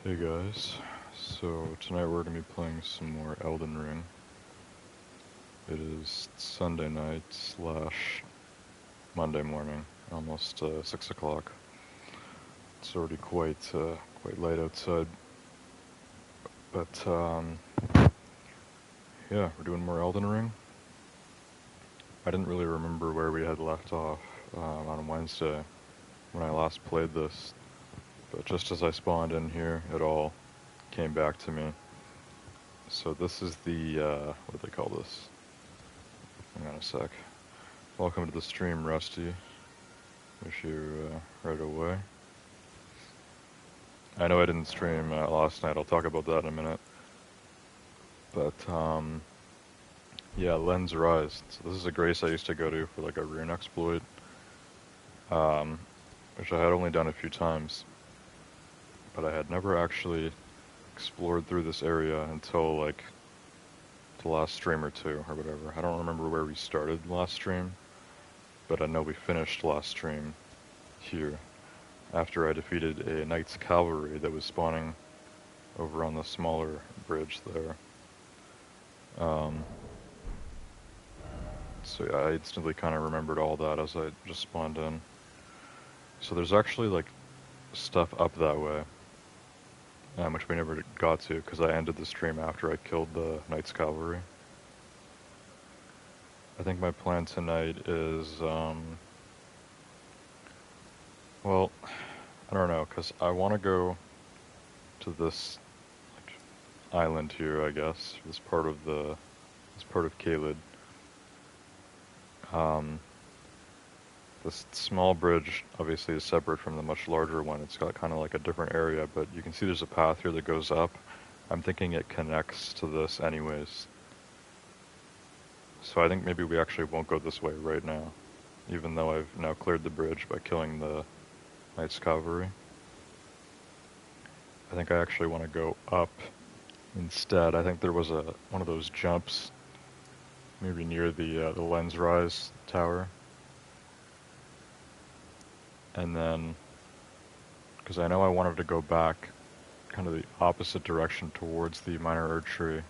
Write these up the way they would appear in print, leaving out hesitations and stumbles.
Hey guys, so tonight we're going to be playing some more Elden Ring. It is Sunday night slash Monday morning, almost 6 o'clock. It's already quite late outside, but yeah, we're doing more Elden Ring. I didn't really remember where we had left off on Wednesday when I last played this, but just as I spawned in here, it all came back to me. So this is the, what do they call this? Hang on a sec. Welcome to the stream, Rusty. Wish you right away. I know I didn't stream last night. I'll talk about that in a minute. But yeah, Lens Rise. So this is a grace I used to go to for like a rune exploit, um, which I had only done a few times, but I had never actually explored through this area until like the last stream or two or whatever. I don't remember where we started last stream, but I know we finished last stream here after I defeated a Knight's Cavalry that was spawning over on the smaller bridge there. So yeah, I instantly kind of remembered all that as I just spawned in. So there's actually like stuff up that way, which we never got to because I ended the stream after I killed the Knight's Cavalry. I think my plan tonight is, well, I don't know, because I want to go to this like, island here, I guess, this part of Caelid. This small bridge obviously is separate from the much larger one. It's got kind of like a different area, but you can see there's a path here that goes up. I'm thinking it connects to this anyways. So I think maybe we actually won't go this way right now, even though I've now cleared the bridge by killing the Knight's Cavalry. I think I actually want to go up instead. I think there was one of those jumps maybe near the Lens Rise tower. And then, because I know I wanted to go back kind of the opposite direction towards the minor archery.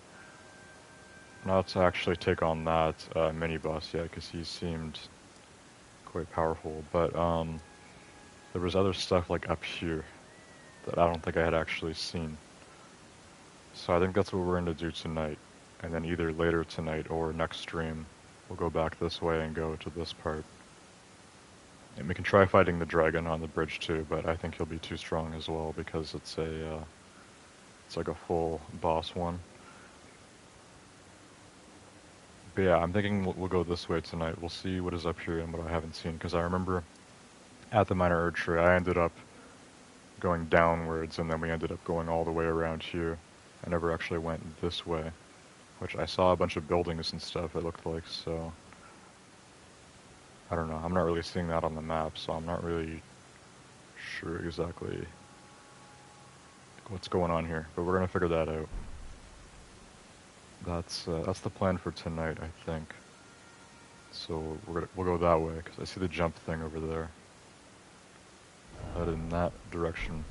Not to actually take on that mini boss yet, because he seemed quite powerful. But there was other stuff like up here that I don't think I had actually seen. So I think that's what we're going to do tonight. And then either later tonight or next stream, we'll go back this way and go to this part. And we can try fighting the dragon on the bridge too, but I think he'll be too strong as well because it's like a full boss one. But yeah, I'm thinking we'll go this way tonight. We'll see what is up here and what I haven't seen, because I remember at the minor archery I ended up going downwards and then we ended up going all the way around here. I never actually went this way, which I saw a bunch of buildings and stuff it looked like, so I don't know. I'm not really seeing that on the map, so I'm not really sure exactly what's going on here, but we're gonna figure that out. That's the plan for tonight, I think. So we'll go that way because I see the jump thing over there. Head in that direction.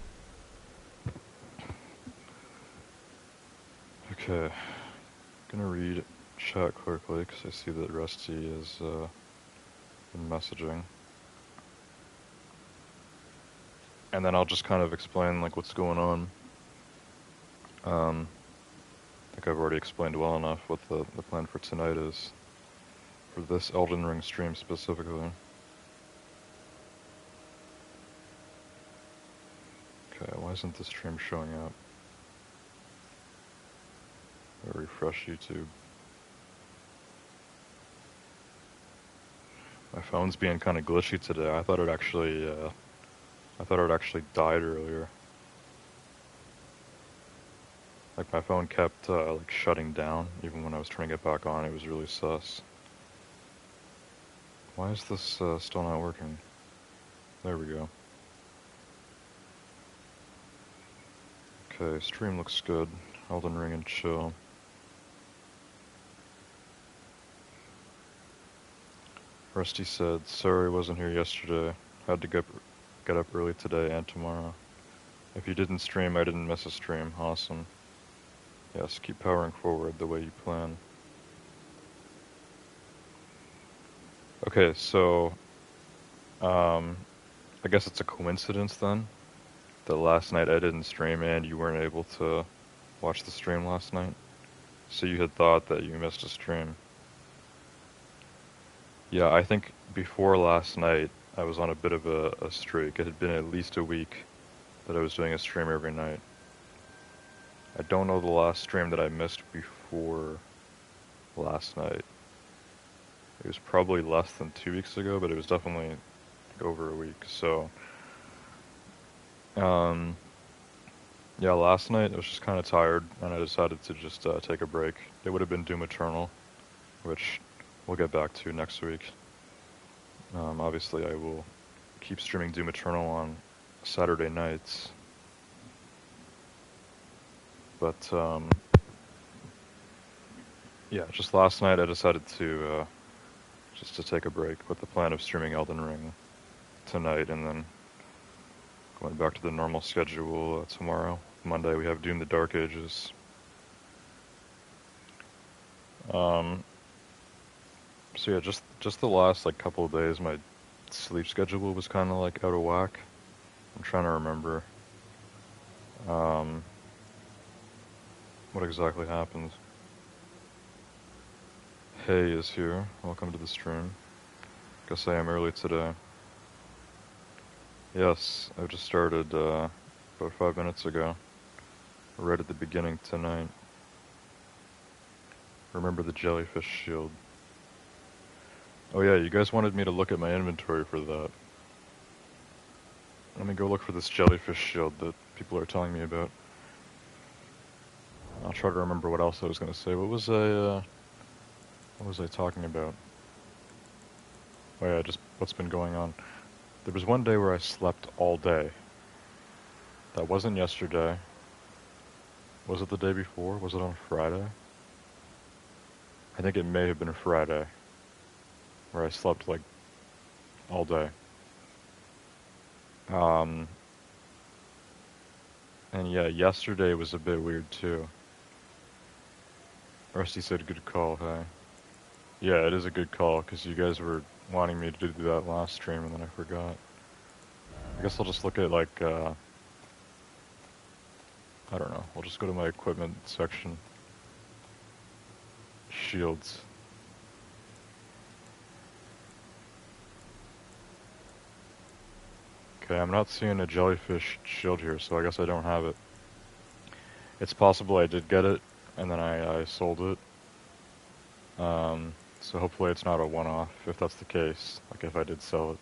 Okay, gonna read chat quickly because I see that Rusty is been messaging, and then I'll just kind of explain like what's going on. I think I've already explained well enough what the plan for tonight is, for this Elden Ring stream specifically. Okay, why isn't the stream showing up? I'll refresh YouTube. My phone's being kind of glitchy today. I thought it actually died earlier. Like my phone kept like shutting down even when I was trying to get back on. It was really sus. Why is this still not working? There we go. Okay, stream looks good. Elden Ring and chill. Rusty said, sorry wasn't here yesterday. Had to get up early today and tomorrow. If you didn't stream, I didn't miss a stream. Awesome. Yes, keep powering forward the way you plan. Okay, so, I guess it's a coincidence then that last night I didn't stream and you weren't able to watch the stream last night. So you had thought that you missed a stream. Yeah, I think before last night I was on a bit of a streak. It had been at least a week that I was doing a stream every night. I don't know the last stream that I missed before last night. It was probably less than 2 weeks ago, but it was definitely over a week. So, um, yeah, last night I was just kind of tired, and I decided to just take a break. It would have been Doom Eternal, which we'll get back to next week. Obviously, I will keep streaming Doom Eternal on Saturday nights. But, yeah, just last night I decided to just to take a break with the plan of streaming Elden Ring tonight and then going back to the normal schedule tomorrow. Monday we have Doom the Dark Ages. So yeah, just the last like couple of days my sleep schedule was kind of like out of whack. I'm trying to remember what exactly happened. Hey is here. Welcome to the stream. Guess I am early today. Yes, I just started about 5 minutes ago. Right at the beginning tonight. Remember the jellyfish shield. Oh yeah, you guys wanted me to look at my inventory for that. Let me go look for this jellyfish shield that people are telling me about. I'll try to remember what else I was going to say. What was I talking about? Oh yeah, just what's been going on. There was one day where I slept all day. That wasn't yesterday. Was it the day before? Was it on Friday? I think it may have been Friday, where I slept like all day. And yeah, yesterday was a bit weird too. Rusty said good call, hey. Yeah, it is a good call, because you guys were wanting me to do that last stream and then I forgot. I guess I'll just look at like, I don't know, I'll just go to my equipment section. Shields. Okay, I'm not seeing a jellyfish shield here, so I guess I don't have it. It's possible I did get it, and then I sold it. So hopefully it's not a one-off, if that's the case, like if I did sell it.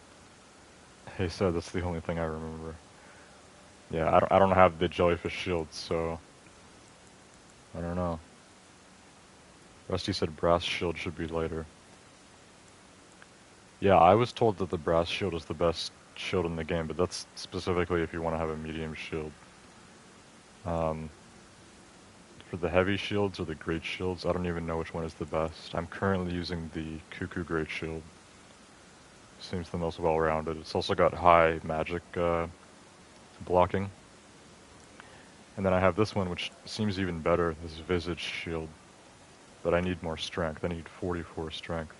He said that's the only thing I remember. Yeah, I don't have the jellyfish shield, so I don't know. Rusty said brass shield should be lighter. Yeah, I was told that the brass shield is the best shield in the game, but that's specifically if you want to have a medium shield. For the heavy shields or the great shields, I don't even know which one is the best. I'm currently using the Cuckoo Great Shield. Seems the most well-rounded. It's also got high magic blocking. And then I have this one, which seems even better, this Visage Shield. But I need more strength. I need 44 strength.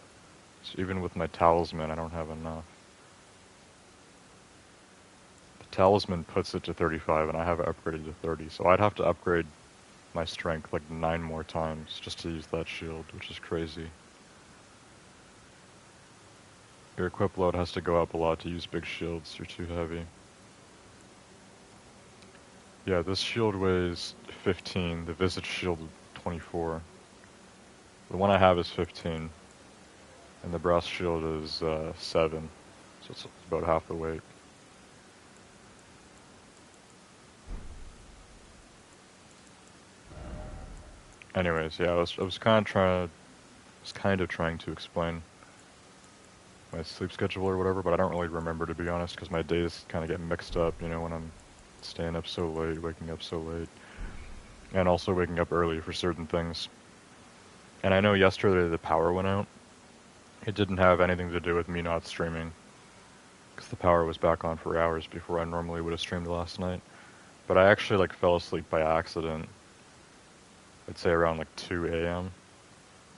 So even with my talisman, I don't have enough. The talisman puts it to 35, and I have it upgraded to 30. So I'd have to upgrade my strength like 9 more times just to use that shield, which is crazy. Your equip load has to go up a lot to use big shields. You're too heavy. Yeah, this shield weighs 15. The Visage shield 24. The one I have is 15. And the brass shield is 7. So it's about half the weight. Anyways, yeah, I was kind of trying to explain my sleep schedule or whatever, but I don't really remember, to be honest, because my days kind of get mixed up, you know, when I'm staying up so late, waking up so late, and also waking up early for certain things. And I know yesterday the power went out. It didn't have anything to do with me not streaming, because the power was back on for hours before I normally would have streamed last night. But I actually like fell asleep by accident. I'd say around like 2 a.m.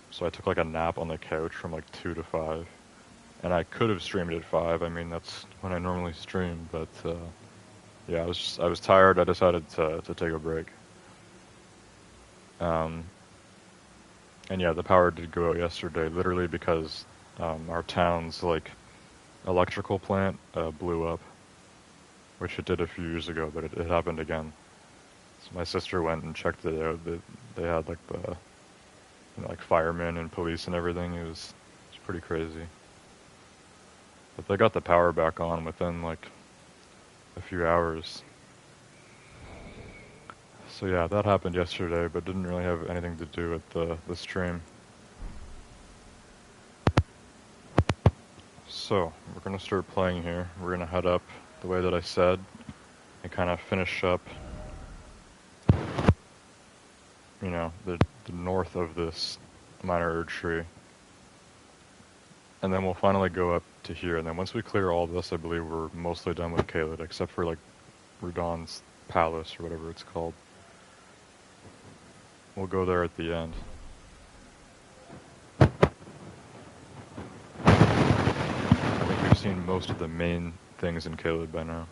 So I took like a nap on the couch from like 2 to 5. And I could have streamed at 5. I mean, that's when I normally stream, but yeah, I was tired. I decided to take a break. And yeah, the power did go out yesterday, literally because our town's like electrical plant blew up, which it did a few years ago, but it happened again. So my sister went and checked it out. They had like the like firemen and police and everything. It's pretty crazy. But they got the power back on within like a few hours. So yeah, that happened yesterday, but didn't really have anything to do with the stream. So, we're gonna start playing here. We're gonna head up the way that I said and kind of finish up, you know, the north of this minor tree. And then we'll finally go up to here, and then once we clear all this, I believe we're mostly done with Caelid, except for like Rudon's Palace or whatever it's called. We'll go there at the end. I think we've seen most of the main things in Caelid by now.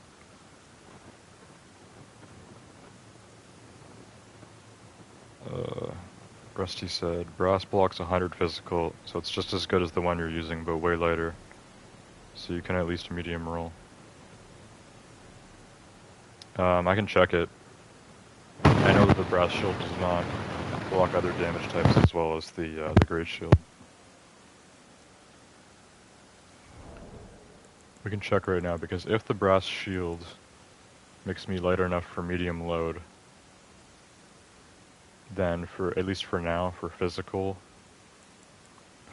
Rusty said, brass blocks 100 physical, so it's just as good as the one you're using, but way lighter. So you can at least medium roll. I can check it. I know that the brass shield does not block other damage types as well as the great shield. We can check right now, because if the brass shield makes me light enough for medium load, then for, at least for now, for physical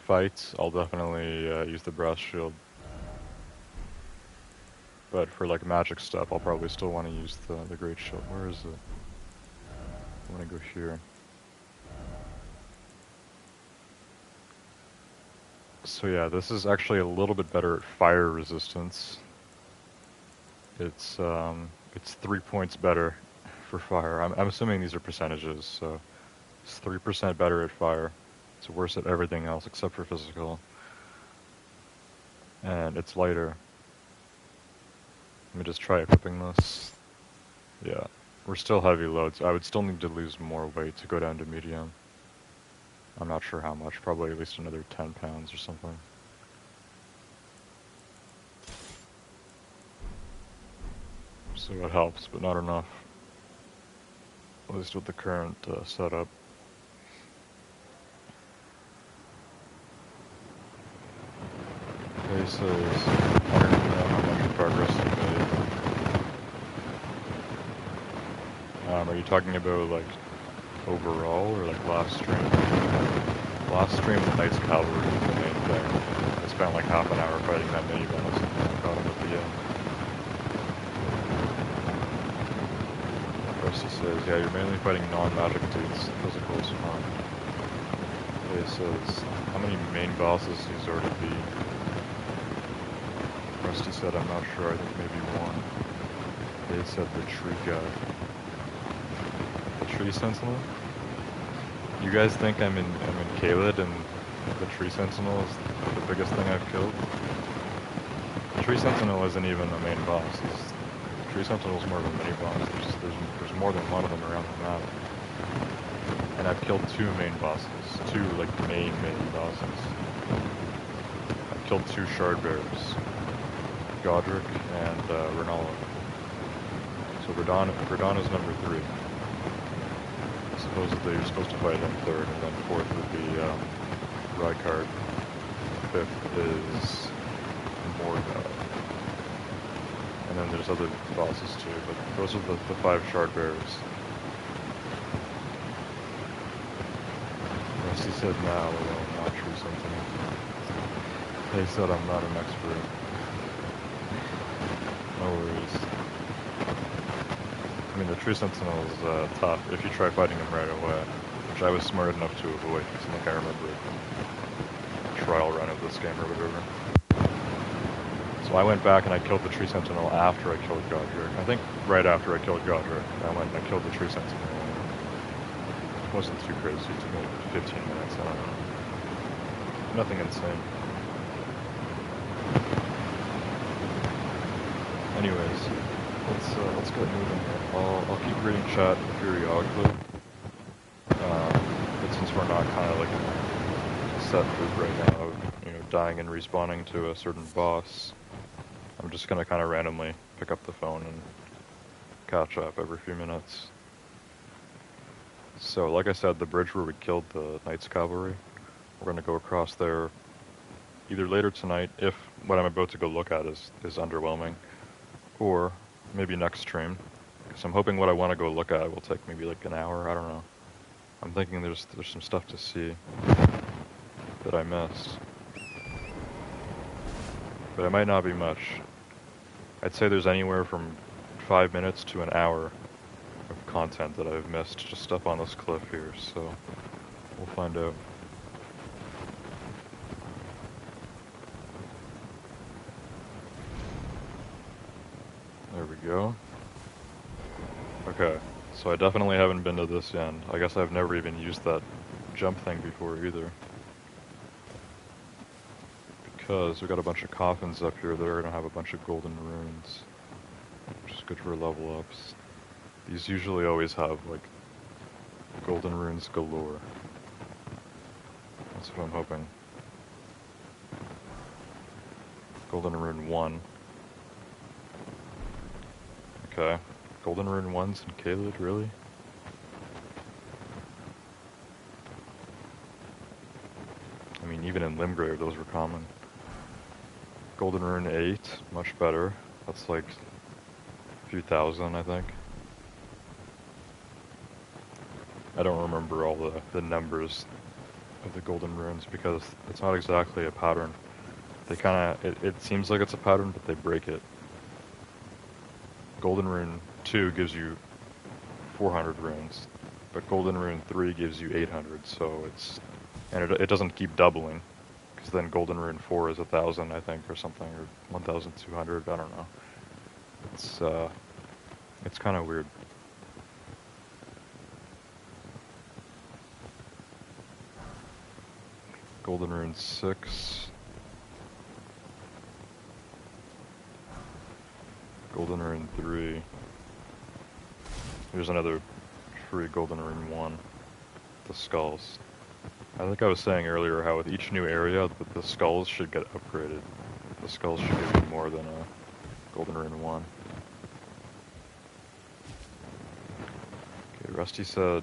fights, I'll definitely use the brass shield. But for like magic stuff, I'll probably still want to use the great shield. Where is it? I want to go here. So yeah, this is actually a little bit better at fire resistance. It's 3 points better for fire. I'm assuming these are percentages, so it's 3% better at fire. It's worse at everything else except for physical. And it's lighter. Let me just try equipping this. Yeah, we're still heavy loads. I would still need to lose more weight to go down to medium. I'm not sure how much, probably at least another 10 pounds or something. So it helps, but not enough. At least with the current setup. Okay, so I don't know how much progress you made. Are you talking about like overall or like last stream? Last stream, the Knight's Cavalry was the main thing. I spent like half an hour fighting that mini boss and got him at the end. Rusty says, yeah, you're mainly fighting non-magic dudes. Physical is fun. Okay, says, how many main bosses he's already beat? Rusty said, I'm not sure, I think maybe one. They said the tree guy. The tree sentinel? You guys think I'm in Caelid and the tree sentinel is the biggest thing I've killed? The tree sentinel isn't even a main boss. The tree sentinel is more of a mini boss. There's more than one of them around the map. And I've killed 2 main bosses. 2 like main bosses. I've killed 2 shard bearers. Godric and Renala. So Radon is number 3. Supposedly you're supposed to fight him 3rd, and then 4th would be Rykard. 5th is Morgoth. And then there's other bosses too, but those are the 5 shard bearers. Rusty said now, although not true something. They said I'm not an expert. No worries. I mean, the True Sentinel is tough if you try fighting him right away, which I was smart enough to avoid, because I think I remember a trial run of this game or whatever. So I went back and I killed the tree sentinel after I killed Godric. I think right after I killed Godric, I went and I killed the tree sentinel. It wasn't too crazy. It took me like 15 minutes. I don't know. Nothing insane. Anyways, let's get moving here. I'll keep reading chat periodically. But since we're not kind of like in a set loop right now of, you know, dying and respawning to a certain boss, I'm just gonna kind of randomly pick up the phone and catch up every few minutes. So, like I said, the bridge where we killed the Knights Cavalry, we're gonna go across there either later tonight, if what I'm about to go look at is underwhelming, or maybe next stream, because I'm hoping what I want to go look at will take maybe like an hour. I don't know. I'm thinking there's some stuff to see that I missed, but it might not be much. I'd say there's anywhere from 5 minutes to an hour of content that I've missed just up on this cliff here, so we'll find out. There we go. Okay, so I definitely haven't been to this end. I guess I've never even used that jump thing before either. Because we got a bunch of coffins up here that are gonna have a bunch of golden runes, which is good for level ups. These usually always have like golden runes galore. That's what I'm hoping. Golden rune 1. Okay. Golden rune 1s in Caelid, really? I mean, even in Limgrave, those were common. Golden rune 8, much better. That's like a few thousand, I think. I don't remember all the numbers of the golden runes because it's not exactly a pattern. They kind of, it seems like it's a pattern, but they break it. Golden rune 2 gives you 400 runes, but golden rune 3 gives you 800, so it's, and it doesn't keep doubling, because then golden rune 4 is 1,000, I think, or something, or 1,200, I don't know. It's kind of weird. Golden rune 6. Golden rune 3. Here's another free golden rune 1. The skulls. I think I was saying earlier how with each new area, the skulls should get upgraded. The skulls should give you more than a golden rune 1. Okay, Rusty said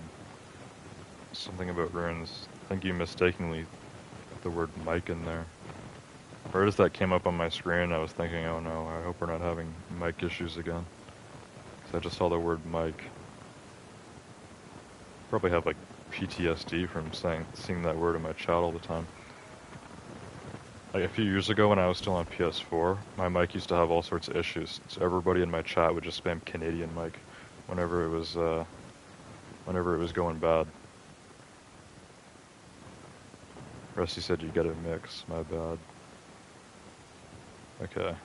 something about runes. I think you mistakenly put the word mic in there. Right as that came up on my screen, I was thinking, oh no, I hope we're not having mic issues again. Because I just saw the word mic. Probably have like PTSD from seeing that word in my chat all the time. Like a few years ago when I was still on PS4, my mic used to have all sorts of issues. So everybody in my chat would just spam Canadian mic whenever it was going bad. Rusty said you get a mix, my bad. Okay.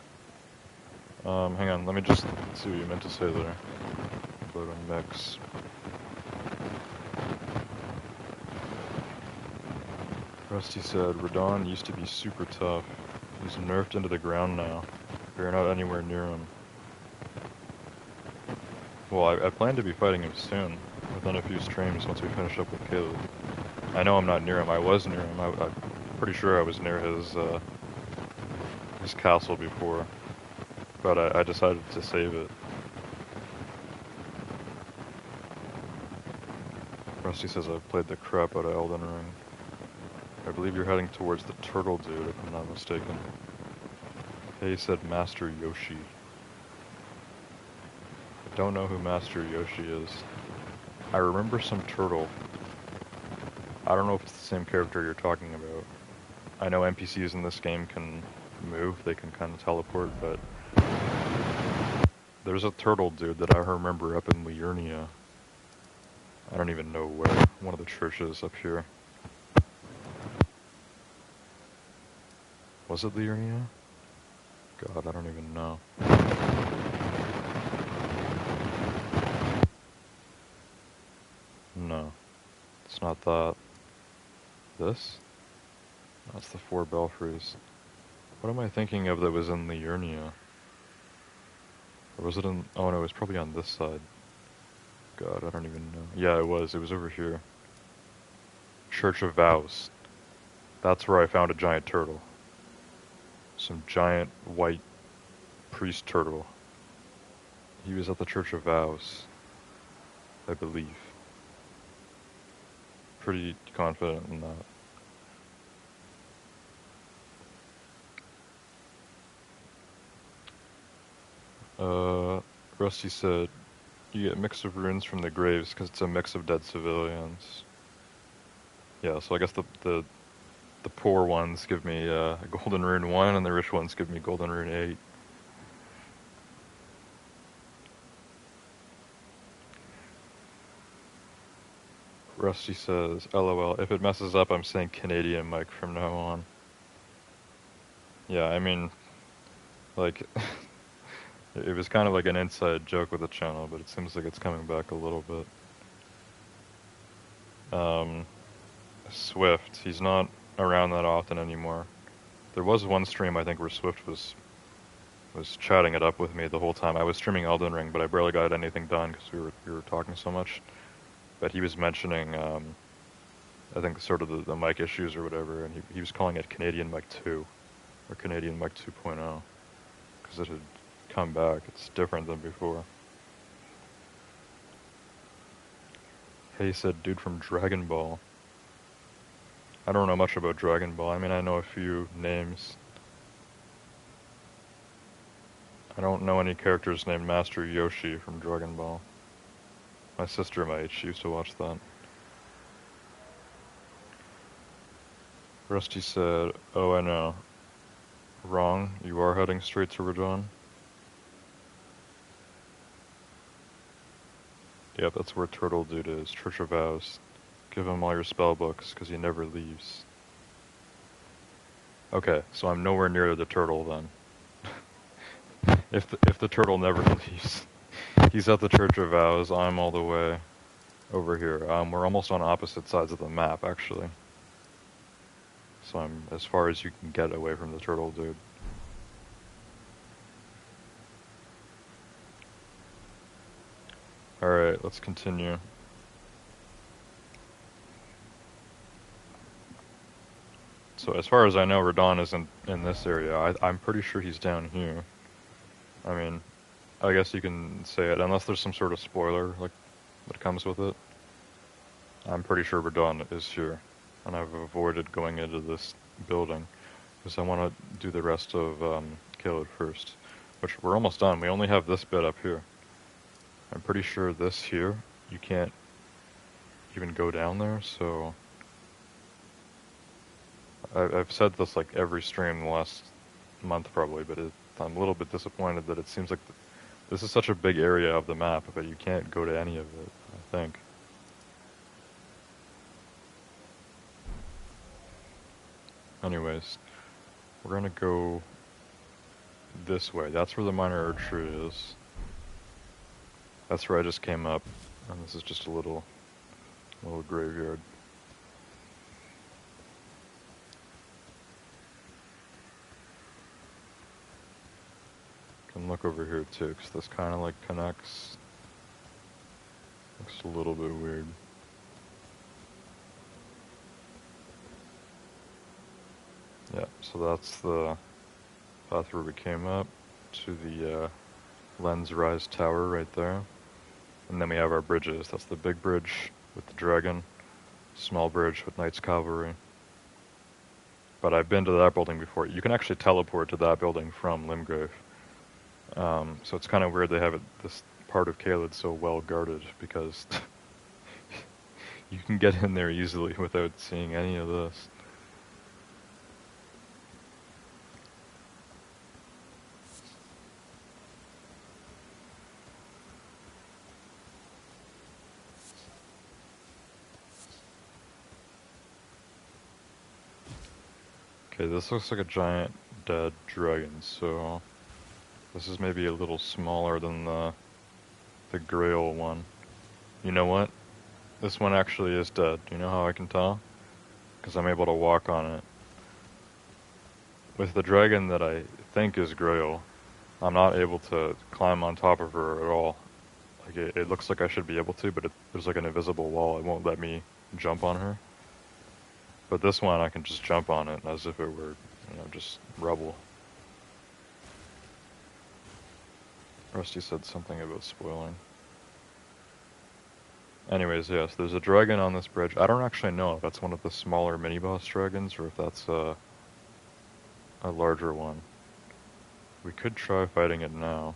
Hang on, let me just see what you meant to say there. About a mix. Rusty said, Radon used to be super tough. He's nerfed into the ground now. We're not anywhere near him. Well, I plan to be fighting him soon, within a few streams once we finish up with Caleb. I know I'm not near him. I was near him. I'm pretty sure I was near his castle before, but I decided to save it. Rusty says I've played the crap out of Elden Ring. I believe you're heading towards the turtle dude, if I'm not mistaken. Hey said Master Yoshi. I don't know who Master Yoshi is. I remember some turtle. I don't know if it's the same character you're talking about. I know NPCs in this game can move, they can kind of teleport, but there's a turtle dude that I remember up in Liurnia. I don't even know where. One of the churches up here. Was it Liurnia? God, I don't even know. No, it's not that. This? That's the four belfries. What am I thinking of that was in the Urnia? Or was it in... Oh no, it was probably on this side. God, I don't even know. Yeah, it was. It was over here. Church of Vows. That's where I found a giant turtle. Some giant white priest turtle. He was at the Church of Vows, I believe. Pretty confident in that. Rusty said, you get mix of runes from the graves because it's a mix of dead civilians. Yeah, so I guess the poor ones give me golden rune 1 and the rich ones give me golden rune 8. Rusty says, LOL, if it messes up, I'm saying Canadian Mike from now on. Yeah, I mean, like, it was kind of like an inside joke with the channel, but it seems like it's coming back a little bit. Swift, he's not around that often anymore. There was one stream, I think, where Swift was chatting it up with me the whole time. I was streaming Elden Ring, but I barely got anything done because we were talking so much. But he was mentioning, I think, sort of the mic issues or whatever, and he was calling it Canadian Mic 2, or Canadian Mic 2.0, because it had come back. It's different than before. Hey said, dude from Dragon Ball. I don't know much about Dragon Ball. I mean, I know a few names. I don't know any characters named Master Yoshi from Dragon Ball. My sister might. She used to watch that. Rusty said, oh, I know. Wrong. You are heading straight to Radon. Yep, that's where Turtle Dude is. Church of Vows. Give him all your spell books, because he never leaves. Okay, so I'm nowhere near the turtle then. If the turtle never leaves. He's at the Church of Vows, I'm all the way over here. We're almost on opposite sides of the map, actually. So I'm as far as you can get away from the turtle dude. Alright, let's continue. So as far as I know, Radon isn't in this area. I'm pretty sure he's down here. I mean, I guess you can say it, unless there's some sort of spoiler like that comes with it. I'm pretty sure Radon is here, and I've avoided going into this building because I want to do the rest of Caled first, which we're almost done. We only have this bit up here. I'm pretty sure this here, you can't even go down there, so... I've said this like every stream in the last month probably, but I'm a little bit disappointed that it seems like this is such a big area of the map, but you can't go to any of it, I think. Anyways, we're gonna go this way. That's where the minor tree is. That's where I just came up, and this is just a little graveyard. Can look over here too, because this kind of like connects. Looks a little bit weird. Yeah, so that's the path where we came up to the Lens Rise Tower right there. And then we have our bridges. That's the big bridge with the dragon, small bridge with Knight's Cavalry. But I've been to that building before. You can actually teleport to that building from Limgrave. So it's kind of weird they have this part of Caelid so well guarded, because you can get in there easily without seeing any of this. Okay, this looks like a giant dead dragons, so this is maybe a little smaller than the Grail one. You know what? This one actually is dead. You know how I can tell? Because I'm able to walk on it. With the dragon that I think is Grail, I'm not able to climb on top of her at all. Like it looks like I should be able to, but there's like an invisible wall. It won't let me jump on her. But this one, I can just jump on it as if it were, just rubble. Rusty said something about spoiling. Anyways, yes, there's a dragon on this bridge. I don't actually know if that's one of the smaller mini-boss dragons or if that's a larger one. We could try fighting it now.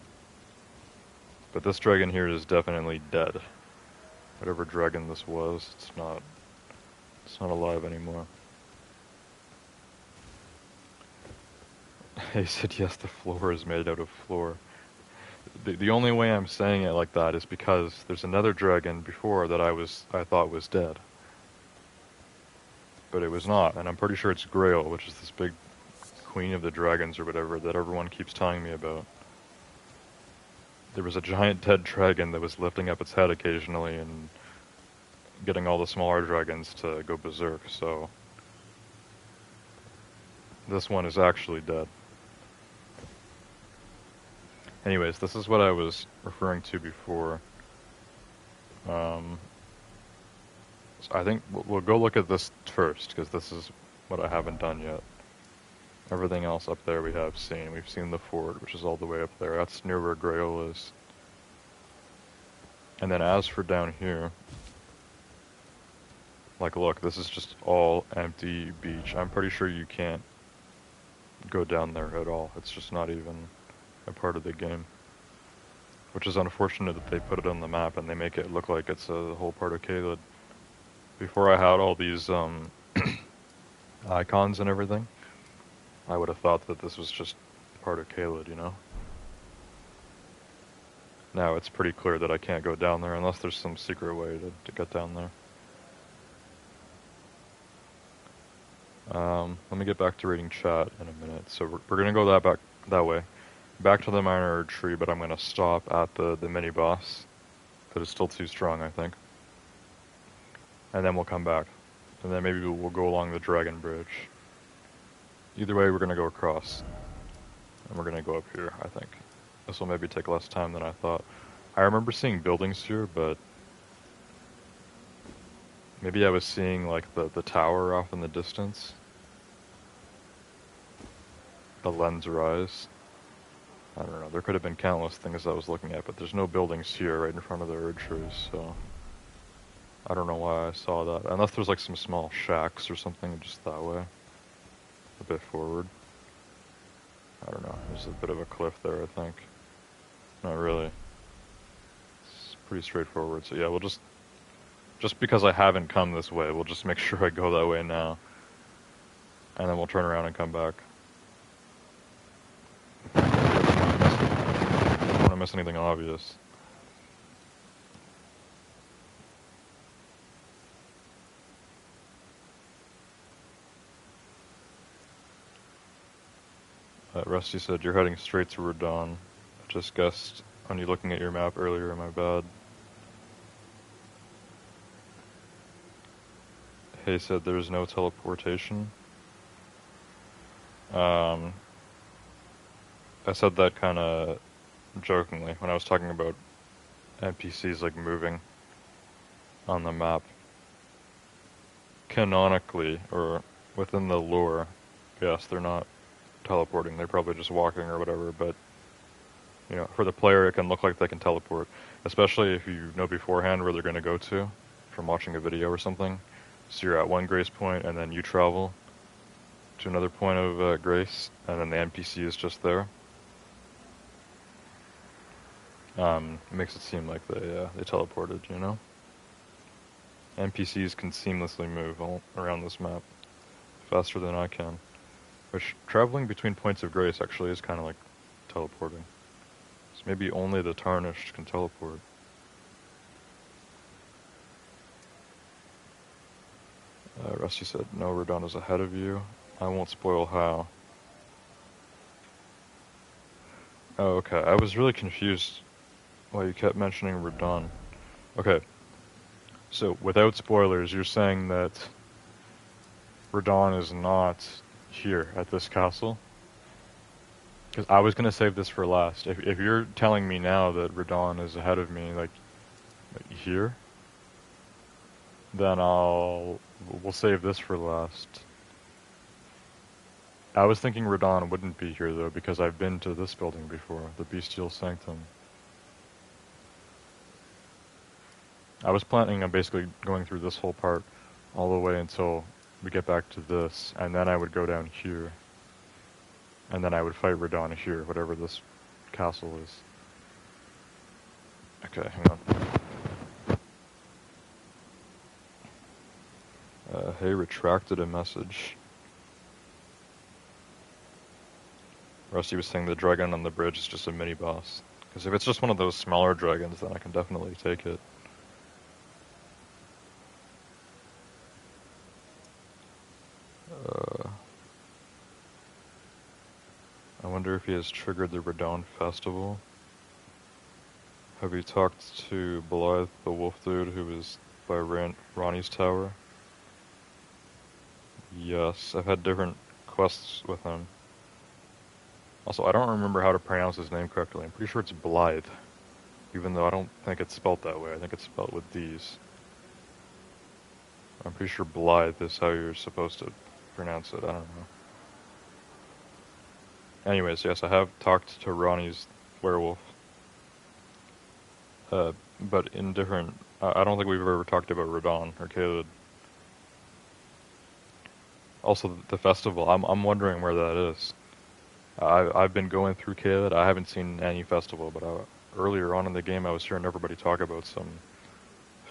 But this dragon here is definitely dead. Whatever dragon this was, it's not alive anymore. He said yes, the floor is made out of floor. The only way I'm saying it like that is because there's another dragon before that I thought was dead. But it was not, and I'm pretty sure it's Grail, which is this big queen of the dragons or whatever that everyone keeps telling me about. There was a giant dead dragon that was lifting up its head occasionally and getting all the smaller dragons to go berserk, so this one is actually dead. Anyways, this is what I was referring to before. So I think we'll go look at this first, because this is what I haven't done yet. Everything else up there we have seen. We've seen the fort, which is all the way up there. That's near where Grail is. And then as for down here, like look, this is just all empty beach. I'm pretty sure you can't go down there at all. It's just not even a part of the game. Which is unfortunate that they put it on the map and they make it look like it's a whole part of Caelid. Before I had all these icons and everything, I would have thought that this was just part of Caelid, you know? Now it's pretty clear that I can't go down there unless there's some secret way to get down there. Let me get back to reading chat in a minute. So we're gonna go that way. Back to the minor tree, but I'm gonna stop at the mini boss. That is still too strong, I think. And then we'll come back. And then maybe we'll go along the dragon bridge. Either way, we're gonna go across. And we're gonna go up here, I think. This will maybe take less time than I thought. I remember seeing buildings here, but maybe I was seeing like the tower off in the distance. The lens rise. I don't know, there could have been countless things I was looking at, but there's no buildings here right in front of the Erd trees, so I don't know why I saw that. Unless there's like some small shacks or something just that way. A bit forward. I don't know, there's a bit of a cliff there, I think. Not really. It's pretty straightforward, so yeah, we'll just because I haven't come this way, we'll just make sure I go that way now. And then we'll turn around and come back. I don't want to miss anything obvious. Rusty said, you're heading straight to Radon. I just guessed on you looking at your map earlier, my bad. Hay said there's no teleportation. I said that kind of jokingly when I was talking about NPCs like moving on the map. Canonically, or within the lore, yes, they're not teleporting. They're probably just walking or whatever, but you know, for the player it can look like they can teleport, especially if you know beforehand where they're going to go to from watching a video or something. So you're at one grace point and then you travel to another point of grace, and then the NPC is just there. It makes it seem like they teleported, you know? NPCs can seamlessly move all around this map faster than I can. Which, traveling between points of grace actually is kind of like teleporting. So maybe only the Tarnished can teleport. Rusty said, no, Radon is ahead of you. I won't spoil how. Oh, okay. I was really confused why you kept mentioning Radon. Okay, so without spoilers, you're saying that Radon is not here at this castle? Because I was gonna save this for last. If you're telling me now that Radon is ahead of me, like here, then we'll save this for last. I was thinking Radon wouldn't be here though, because I've been to this building before, the Bestial Sanctum. I was planning on basically going through this whole part all the way until we get back to this, and then I would go down here, and then I would fight Radon here, whatever this castle is. Okay, hang on. Hey, retracted a message. Rusty was saying the dragon on the bridge is just a mini boss. Because if it's just one of those smaller dragons, then I can definitely take it. I wonder if he has triggered the Radon Festival. Have you talked to Blythe, the wolf dude who is by Ronnie's tower? Yes, I've had different quests with him. Also, I don't remember how to pronounce his name correctly. I'm pretty sure it's Blythe. Even though I don't think it's spelt that way. I think it's spelt with D's. I'm pretty sure Blythe is how you're supposed to pronounce it. I don't know. Anyways, yes, I have talked to Ronnie's werewolf. But in different... I don't think we've ever talked about Radon or Caelid. Also, the festival. I'm wondering where that is. I've been going through Caelid. I haven't seen any festival, but earlier on in the game, I was hearing everybody talk about some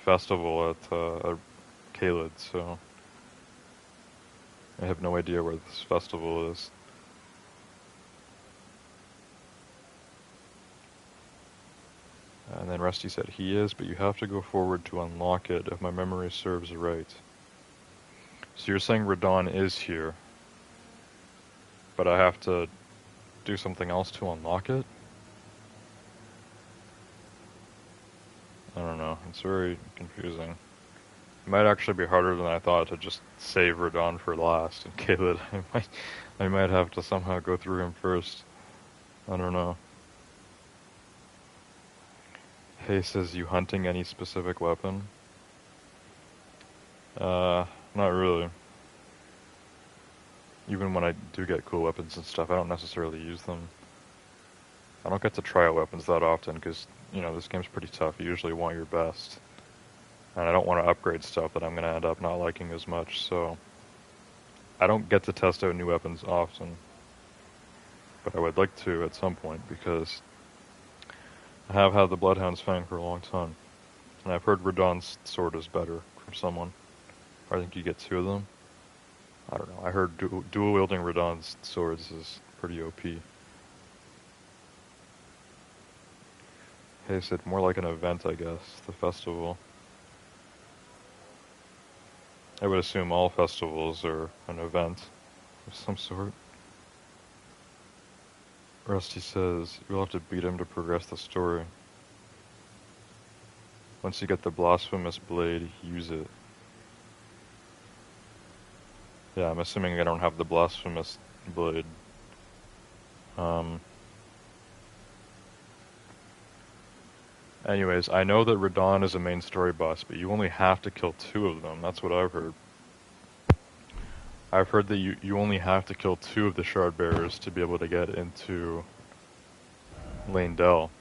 festival at Caelid, so I have no idea where this festival is. And then Rusty said he is, but you have to go forward to unlock it, if my memory serves right. So you're saying Radon is here, but I have to do something else to unlock it? I don't know, it's very confusing. It might actually be harder than I thought to just save Radon for last, and Caelid, I might have to somehow go through him first. I don't know. Hey says, you hunting any specific weapon? Not really. Even when I do get cool weapons and stuff, I don't necessarily use them. I don't get to try out weapons that often, because, you know, this game's pretty tough. You usually want your best. And I don't want to upgrade stuff that I'm going to end up not liking as much, so... I don't get to test out new weapons often. But I would like to at some point, because... I have had the Bloodhound's Fang for a long time. And I've heard Radon's sword is better from someone. I think you get two of them. I don't know. I heard dual wielding Radon's swords is pretty OP. Hey, said more like an event, I guess. The festival. I would assume all festivals are an event of some sort. Rusty says, you'll have to beat him to progress the story. Once you get the blasphemous blade, use it. Yeah, I'm assuming I don't have the blasphemous blade. Anyways, I know that Radon is a main story boss, but you only have to kill two of them. That's what I've heard. I've heard that you only have to kill two of the shard bearers to be able to get into Lane Dell.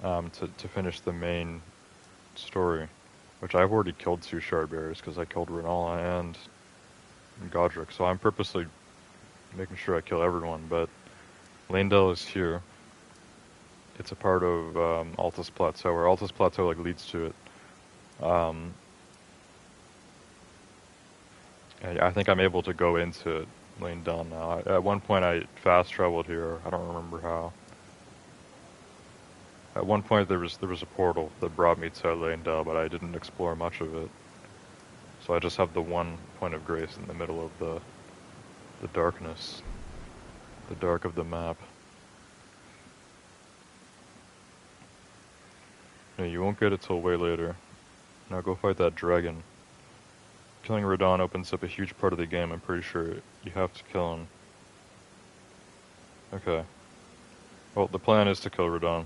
To finish the main story. Which I've already killed two shard bearers because I killed Renala and Godric. So I'm purposely making sure I kill everyone, but Lane Dell is here. It's a part of Altus Plateau, or Altus Plateau like leads to it. I think I'm able to go into Lane Dell now. At one point I fast traveled here. I don't remember how. At one point there was a portal that brought me to Lane Dell, but I didn't explore much of it. So I just have the one point of grace in the middle of the darkness, the dark of the map. No, you won't get it till way later. Now go fight that dragon. Killing Radon opens up a huge part of the game, I'm pretty sure. You have to kill him. Okay. Well, the plan is to kill Radon.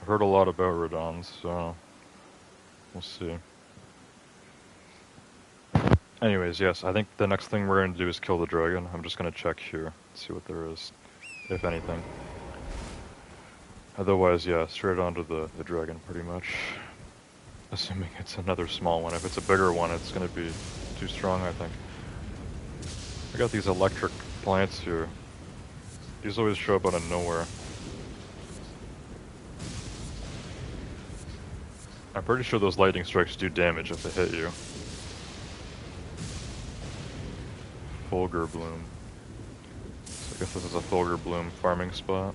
I've heard a lot about Radon, so we'll see. Anyways, yes, I think the next thing we're going to do is kill the dragon. I'm just going to check here, see what there is, if anything. Otherwise, yeah, straight onto the dragon, pretty much. Assuming it's another small one. If it's a bigger one, it's going to be too strong, I think. I got these electric plants here. These always show up out of nowhere. I'm pretty sure those lightning strikes do damage if they hit you. Fulgur Bloom. So I guess this is a Fulgur Bloom farming spot.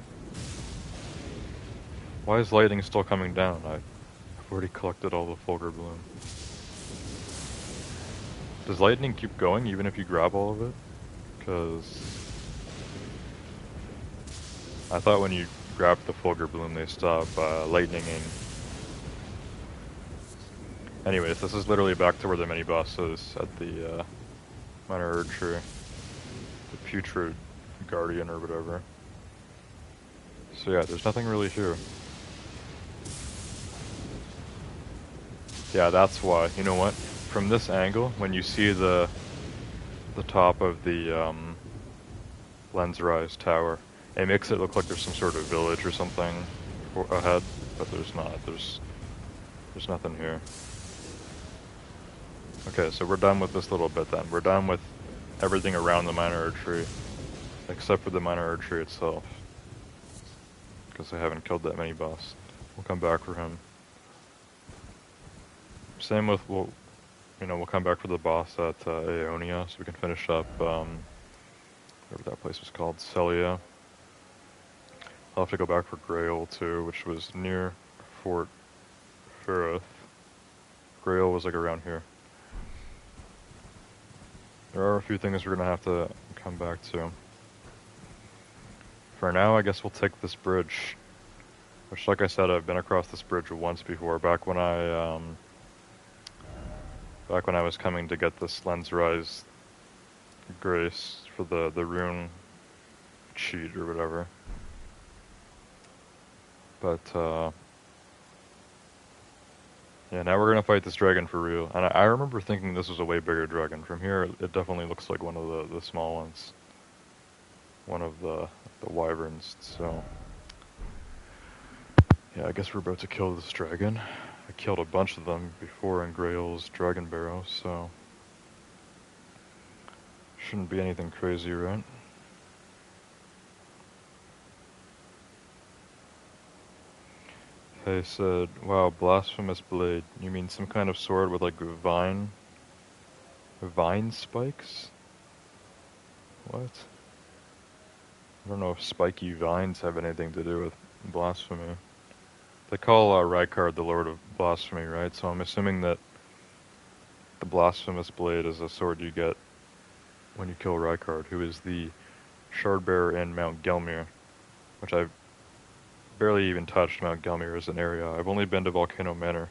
Why is lightning still coming down? I've already collected all the Fulgur Bloom. Does lightning keep going even if you grab all of it? Because I thought when you grabbed the Fulgur Bloom they stop lightninging. Anyways, this is literally back to where the mini-boss is at the minor Erd tree. The putrid guardian or whatever. So yeah, there's nothing really here. Yeah, that's why. You know what? From this angle, when you see the top of the Lens Rise tower, it makes it look like there's some sort of village or something ahead, but there's not. There's nothing here. Okay, so we're done with this little bit then. We're done with everything around the minor Erd tree, except for the minor Erd tree itself. Because I haven't killed that mini-boss. We'll come back for him. Same with, we'll come back for the boss at Aeonia, so we can finish up, whatever that place was called, Celia. I'll have to go back for Grail too, which was near Fort Ferrith. Grail was like around here. There are a few things we're gonna have to come back to. For now, I guess we'll take this bridge. Which, like I said, I've been across this bridge once before, back when I was coming to get this Lens Rise Grace for the rune cheat or whatever. But, yeah, now we're gonna fight this dragon for real. And I remember thinking this was a way bigger dragon. From here, it definitely looks like one of the small ones. One of the wyverns, so... Yeah, I guess we're about to kill this dragon. I killed a bunch of them before in Grail's Dragon Barrow, so... Shouldn't be anything crazy, right? Hey said, wow, blasphemous blade. You mean some kind of sword with like vine spikes? What? I don't know if spiky vines have anything to do with blasphemy. They call Rykard the Lord of Blasphemy, right? So I'm assuming that the blasphemous blade is a sword you get when you kill Rykard, who is the Shardbearer in Mount Gelmir, which I've barely even touched. Mount Gelmir as an area. I've only been to Volcano Manor,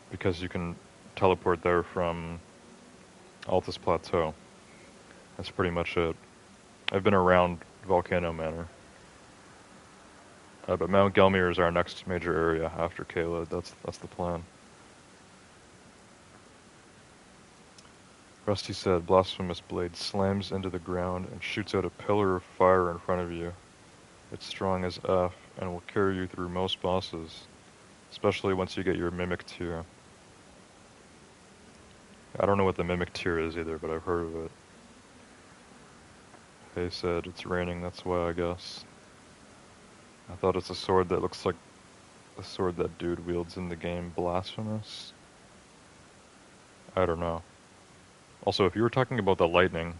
because you can teleport there from Altus Plateau. That's pretty much it. I've been around Volcano Manor. But Mount Gelmir is our next major area after Caelid. That's the plan. Rusty said, blasphemous blade slams into the ground and shoots out a pillar of fire in front of you. It's strong as F and will carry you through most bosses, especially once you get your Mimic tier. I don't know what the Mimic tier is either, but I've heard of it. Faye said, it's raining, that's why, I guess. I thought it's a sword that looks like the sword that dude wields in the game Blasphemous. I don't know. Also, if you were talking about the lightning,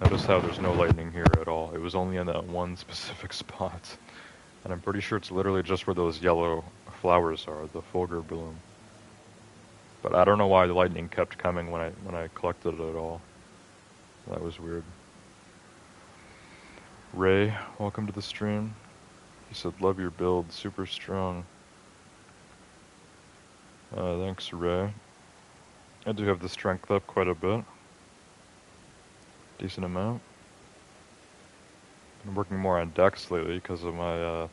notice how there's no lightning here at all. It was only in that one specific spot. And I'm pretty sure it's literally just where those yellow flowers are, the Fulgur Bloom. But I don't know why the lightning kept coming when I collected it at all. That was weird. Ray, welcome to the stream. He said, love your build, super strong. Thanks, Ray. I do have the strength up quite a bit. Decent amount. I'm working more on dex lately because of my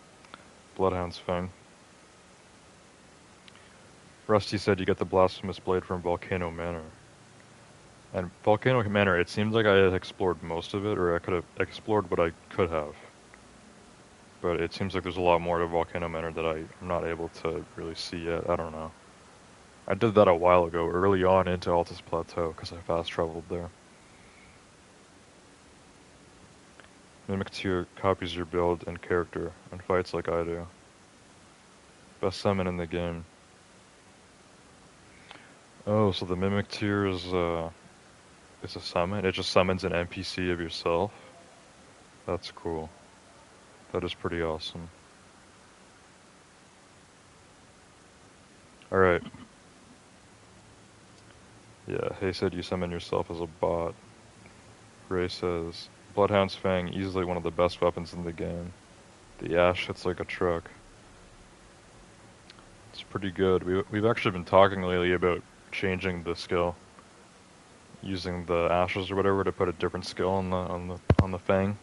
Bloodhound's Fang. Rusty said you get the Blasphemous Blade from Volcano Manor. And Volcano Manor, it seems like I had explored most of it, or I could have explored what I could have. But it seems like there's a lot more to Volcano Manor that I'm not able to really see yet. I don't know. I did that a while ago, early on into Altus Plateau, because I fast traveled there. Mimic Tier copies your build and character, and fights like I do. Best summon in the game. Oh, so the Mimic Tier is a summon? It just summons an NPC of yourself? That's cool. That is pretty awesome. Alright. Yeah, Hay said you summon yourself as a bot. Ray says, Bloodhound's Fang, easily one of the best weapons in the game. The ash hits like a truck. It's pretty good. We've actually been talking lately about changing the skill, using the ashes or whatever to put a different skill on the Fang.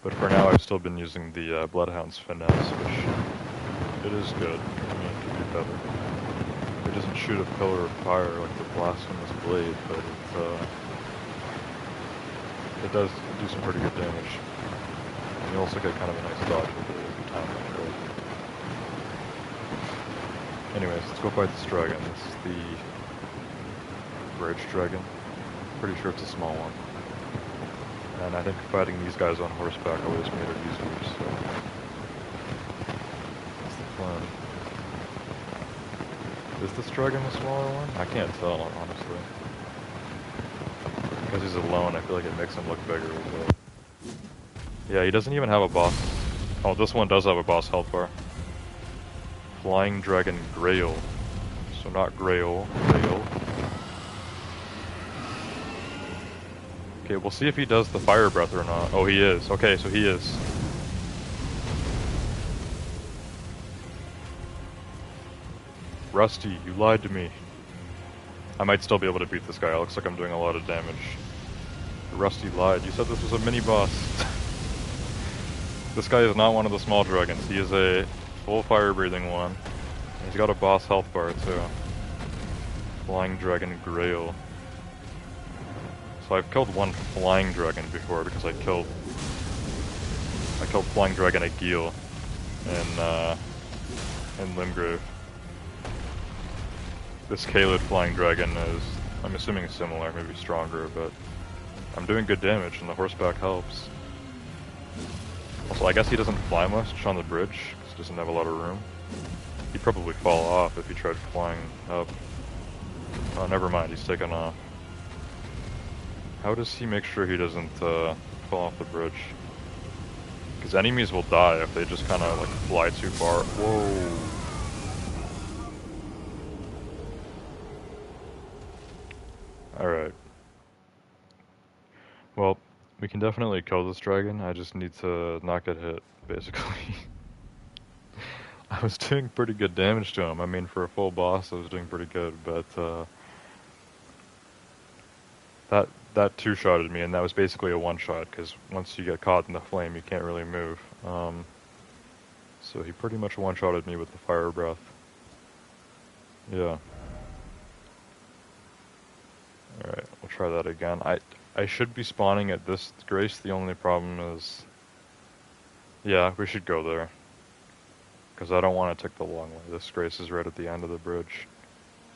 But for now, I've still been using the Bloodhound's Finesse, which it is good. I mean, it could be better. It doesn't shoot a pillar of fire like the Blasphemous Blade, but it does do some pretty good damage. And you also get kind of a nice dodge with it every time you kill it. Anyways, let's go fight this dragon. This is the Bridge Dragon. Pretty sure it's a small one. And I think fighting these guys on horseback always made it easier, so that's the plan. Is this dragon the smaller one? I can't tell, honestly. Because he's alone, I feel like it makes him look bigger, but... Yeah, he doesn't even have a boss. Oh, this one does have a boss health bar. Flying Dragon Grail. So not Grail, Grail. Okay, we'll see if he does the fire breath or not. Oh, he is. Okay, so he is. Rusty, you lied to me. I might still be able to beat this guy. It looks like I'm doing a lot of damage. Rusty lied. You said this was a mini-boss. This guy is not one of the small dragons. He is a full fire-breathing one. He's got a boss health bar, too. Flying Dragon Grail. So I've killed one Flying Dragon before because I killed Flying Dragon Agil in Limgrave. This Kaled Flying Dragon is, I'm assuming similar, maybe stronger, but I'm doing good damage and the horseback helps. Also, I guess he doesn't fly much on the bridge, because he doesn't have a lot of room. He'd probably fall off if he tried flying up. Oh, never mind, he's taken off. How does he make sure he doesn't fall off the bridge? Because enemies will die if they just kind of like fly too far. Whoa! Alright. Well, we can definitely kill this dragon, I just need to not get hit, basically. I was doing pretty good damage to him. I mean, for a full boss, I was doing pretty good, but that two-shotted me, and that was basically a one-shot, because once you get caught in the flame, you can't really move. So he pretty much one-shotted me with the fire breath. Yeah. Alright, we'll try that again. I should be spawning at this Grace, the only problem is... Yeah, we should go there. Because I don't want to take the long way. This Grace is right at the end of the bridge.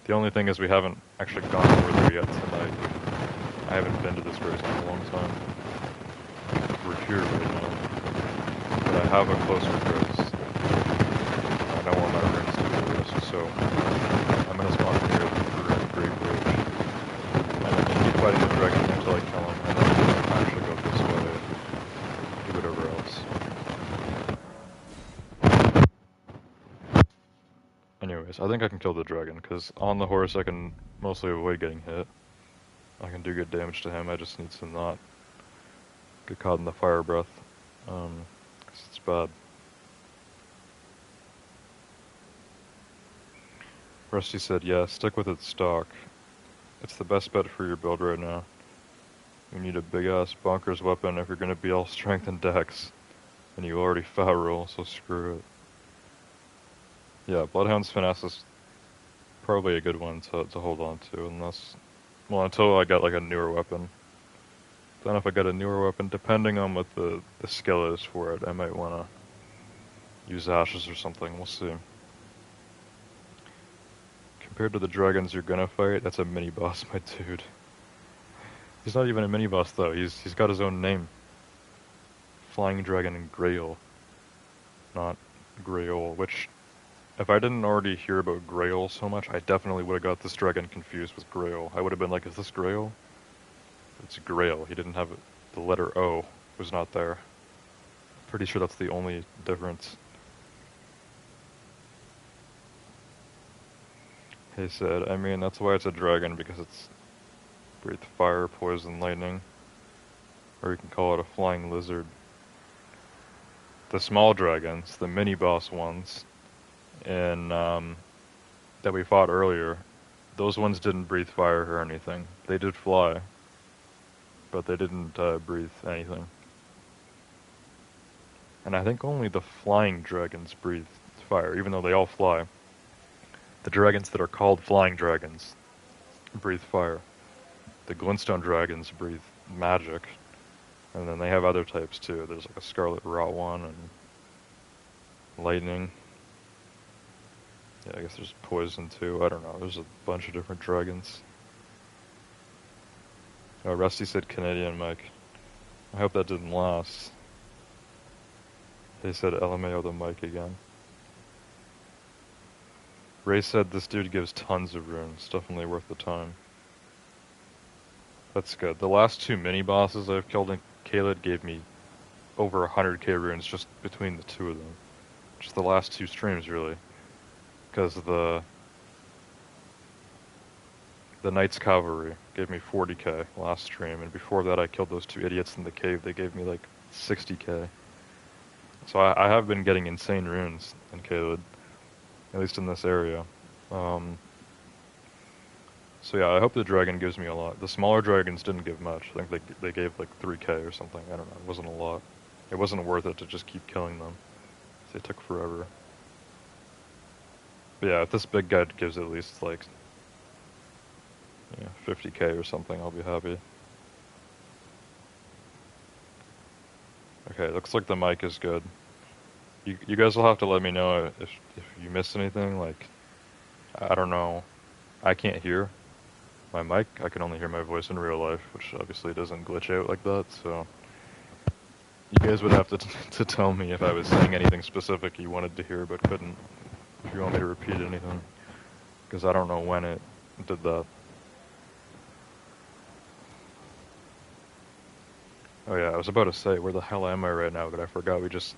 The only thing is we haven't actually gone over there yet tonight. I haven't been to this Grace in a long time. We're here right now. But I have a closer Grace. I know where my runes do, so I'm going to spawn here at the Great Bridge. And then keep fighting the dragon until I kill him, and then actually go this way, do whatever else. Anyways, I think I can kill the dragon, because on the horse I can mostly avoid getting hit. I can do good damage to him, I just need to not get caught in the fire breath. 'cause it's bad. Rusty said, yeah, stick with its stock. It's the best bet for your build right now. You need a big-ass bonkers weapon if you're gonna be all strength and dex. And you already fat roll, so screw it. Yeah, Bloodhound's Finesse is probably a good one to hold on to, unless... Well, until I get like a newer weapon. Then if I get a newer weapon, depending on what the skill is for it, I might want to use Ashes or something, we'll see. Compared to the dragons you're gonna fight, that's a mini-boss, my dude. He's not even a mini-boss though, he's got his own name. Flying Dragon and Grail. Not Grail, which... If I didn't already hear about Grail so much, I definitely would have got this dragon confused with Grail. I would have been like, is this Grail? It's Grail. He didn't have it. The letter O was not there. Pretty sure that's the only difference. He said, I mean, that's why it's a dragon, because it's breathe fire, poison, lightning. Or you can call it a flying lizard. The small dragons, the mini-boss ones, and that we fought earlier, those ones didn't breathe fire or anything. They did fly, but they didn't breathe anything. And I think only the flying dragons breathe fire, even though they all fly. The dragons that are called flying dragons breathe fire. The glintstone dragons breathe magic, and then they have other types too. There's like a scarlet rot one and lightning. Yeah, I guess there's poison too. I don't know. There's a bunch of different dragons. Oh, Rusty said Canadian Mike. I hope that didn't last. They said LMAO the mic again. Ray said this dude gives tons of runes. Definitely worth the time. That's good. The last two mini-bosses I've killed in Caelid gave me over 100k runes just between the two of them. Just the last two streams, really. Because the Knight's Cavalry gave me 40k last stream, and before that I killed those two idiots in the cave. They gave me like 60k. So I have been getting insane runes in Caelid, at least in this area. So yeah, I hope the dragon gives me a lot. The smaller dragons didn't give much. I think they gave like 3k or something. I don't know. It wasn't a lot. It wasn't worth it to just keep killing them. They took forever. But yeah, if this big guy gives at least like 50k or something, I'll be happy. Okay, looks like the mic is good. You guys will have to let me know if you missed anything. Like, I don't know. I can't hear my mic. I can only hear my voice in real life, which obviously doesn't glitch out like that. So you guys would have to tell me if I was saying anything specific you wanted to hear but couldn't. If you want me to repeat anything, because I don't know when it did that. Oh yeah, I was about to say, where the hell am I right now? But I forgot. We just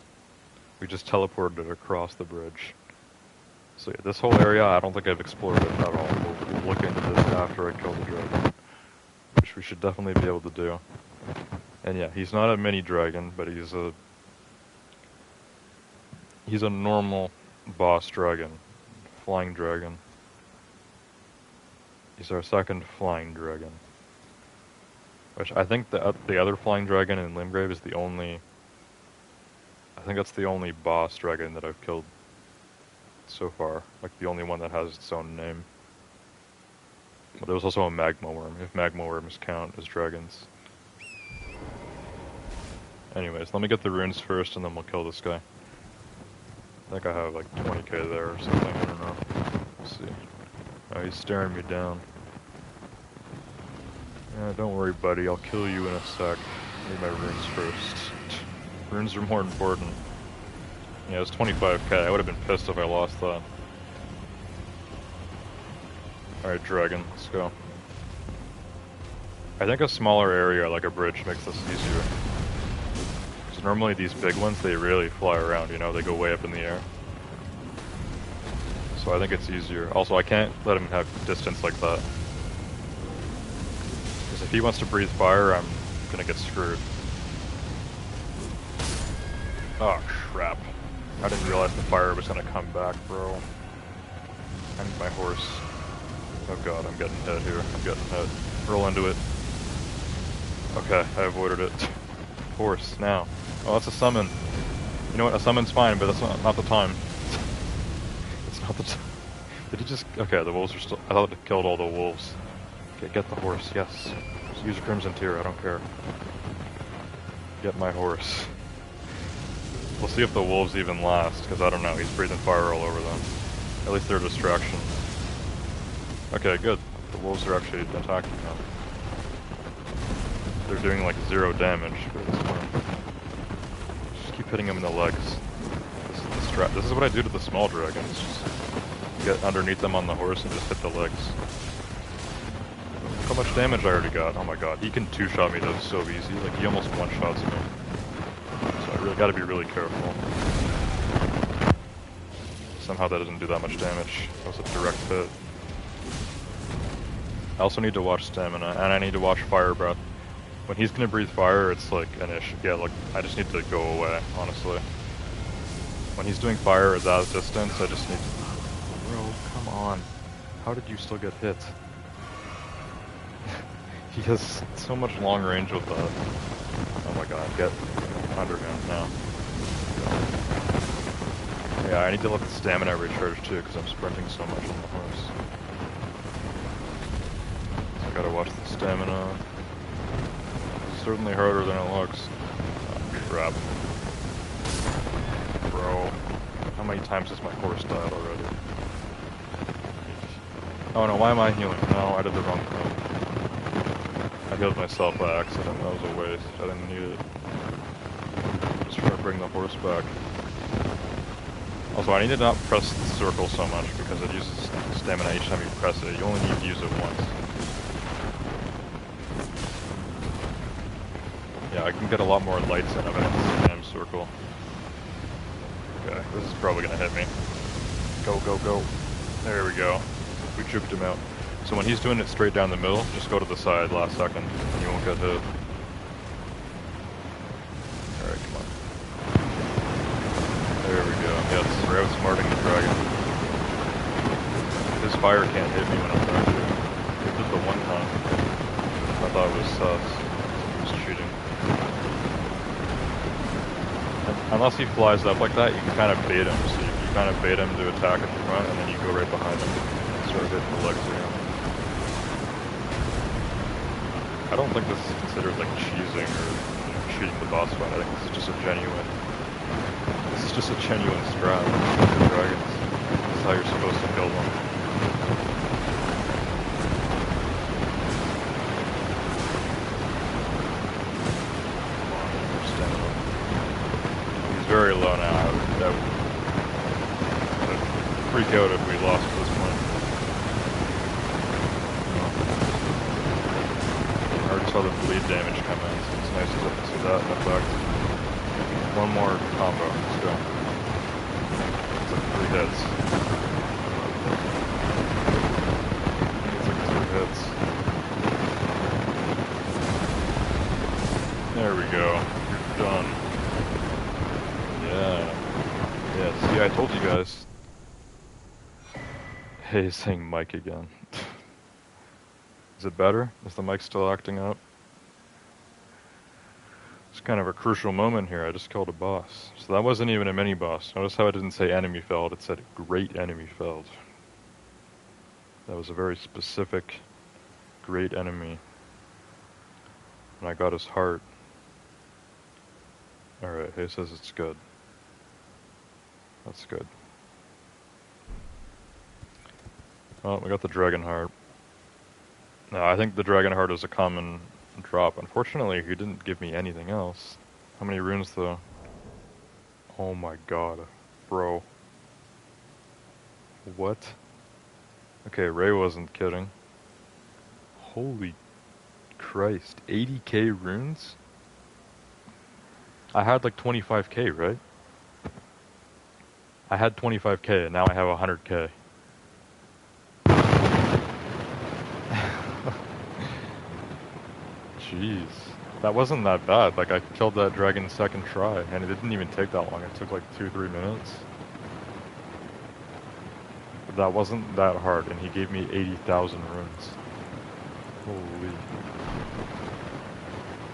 teleported across the bridge. So yeah, this whole area, I don't think I've explored it at all. We'll look into this after I kill the dragon, which we should definitely be able to do. And yeah, he's not a mini dragon, but he's a normal boss dragon, flying dragon. He's our second flying dragon. Which I think the other flying dragon in Limgrave is the only... I think that's the only boss dragon that I've killed so far. Like the only one that has its own name. But there was also a magma worm, if magma worms count as dragons. Anyways, let me get the runes first and then we'll kill this guy. I think I have like 20k there or something, I don't know. Let's see. Oh, he's staring me down. Yeah, don't worry, buddy. I'll kill you in a sec. Need my runes first. Runes are more important. Yeah, it's 25k. I would have been pissed if I lost that. Alright, dragon. Let's go. I think a smaller area, like a bridge, makes this easier. Because normally these big ones, they really fly around, you know? They go way up in the air. So I think it's easier. Also, I can't let him have distance like that. Because if he wants to breathe fire, I'm gonna get screwed. Oh, crap. I didn't realize the fire was gonna come back, bro. I need my horse. Oh god, I'm getting hit here. I'm getting hit. Roll into it. Okay, I avoided it. Horse, now. Oh, that's a summon. You know what, a summon's fine, but that's not the time. It's not the time. Did he just... Okay, the wolves are still... I thought it killed all the wolves. Okay, get the horse, yes. Just use a Crimson Tear, I don't care. Get my horse. We'll see if the wolves even last, because I don't know, he's breathing fire all over them. At least they're a distraction. Okay, good. The wolves are actually attacking now. They're doing like 0 damage for this one. Just keep hitting them in the legs. This is what I do to the small dragons. Just get underneath them on the horse and just hit the legs. Look how much damage I already got. Oh my god, he can 2-shot me though so easy. Like he almost 1-shots me. So I really gotta be really careful. Somehow that doesn't do that much damage. That was a direct hit. I also need to watch stamina, and I need to watch fire breath. When he's gonna breathe fire, it's like an issue. Yeah, look, I just need to go away, honestly. When he's doing fire at that distance, I just need to... Bro, come on. How did you still get hit? He has so much long range with that. Oh my god, get under him now. Yeah, I need to let the stamina recharge too, because I'm sprinting so much on the horse. So I gotta watch the stamina. It's certainly harder than it looks. Oh, crap. Bro. How many times has my horse died already? Oh no, why am I healing? No, I did the wrong thing. I healed myself by accident. That was a waste. I didn't need it. Just trying to bring the horse back. Also, I need to not press the circle so much because it uses stamina each time you press it. You only need to use it once. Yeah, I can get a lot more lights in if I don't spam circle. Okay, this is probably gonna hit me. Go, go, go. There we go. We juked him out. So when he's doing it straight down the middle, just go to the side last second and you won't get hit. Alright, come on. There we go. Yes, we're outsmarting the dragon. His fire can't hit me when I'm trying to. It did the one time. I thought it was sus. He was cheating. And unless he flies up like that, you can kind of bait him. So you kind of bait him to attack at the front, and then you go right behind him and start hitting the legs around. I don't think this is considered like cheesing or cheating the boss fight. I think this is just a genuine strat for dragons. This is how you're supposed to kill them. He's very low now. That would freak out if we lost at this point. I already saw the bleed damage come in, so it's nice to see that in effect. One more combo, let's go. It's like 3 hits. It's like 2 hits. There we go. You're done. Yeah. Yeah, see, I told you guys. Hey, he's saying mic again. Is it better? Is the mic still acting up? It's kind of a crucial moment here. I just killed a boss. So that wasn't even a mini boss. Notice how it didn't say enemy felled, it said great enemy felled. That was a very specific great enemy. And I got his heart. Alright, he says it's good. That's good. Well, we got the dragon heart. Now, I think the dragon heart is a common drop. Unfortunately, he didn't give me anything else. How many runes, though? Oh my god. Bro. What? Okay, Ray wasn't kidding. Holy Christ. 80k runes? I had like 25k, right? I had 25k, and now I have 100k. Jeez. That wasn't that bad. Like, I killed that dragon second try, and it didn't even take that long. It took like 2-3 minutes. But that wasn't that hard, and he gave me 80,000 runes. Holy.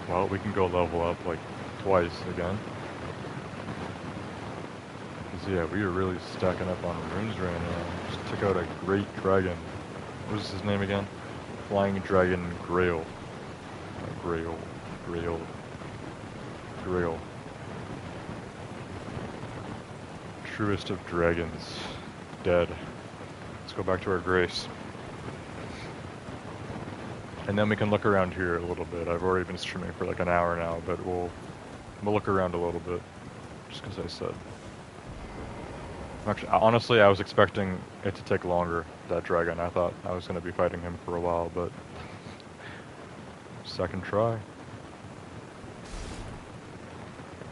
Well, we can go level up like twice again. 'Cause yeah, we are really stacking up on runes right now. Just took out a great dragon. What was his name again? Flying Dragon Grail. Grail. Grail. Grail. Truest of dragons. Dead. Let's go back to our grace. And then we can look around here a little bit. I've already been streaming for like an hour now, but we'll look around a little bit. Just because I said. Actually, honestly, I was expecting it to take longer, that dragon. I thought I was going to be fighting him for a while, but second try.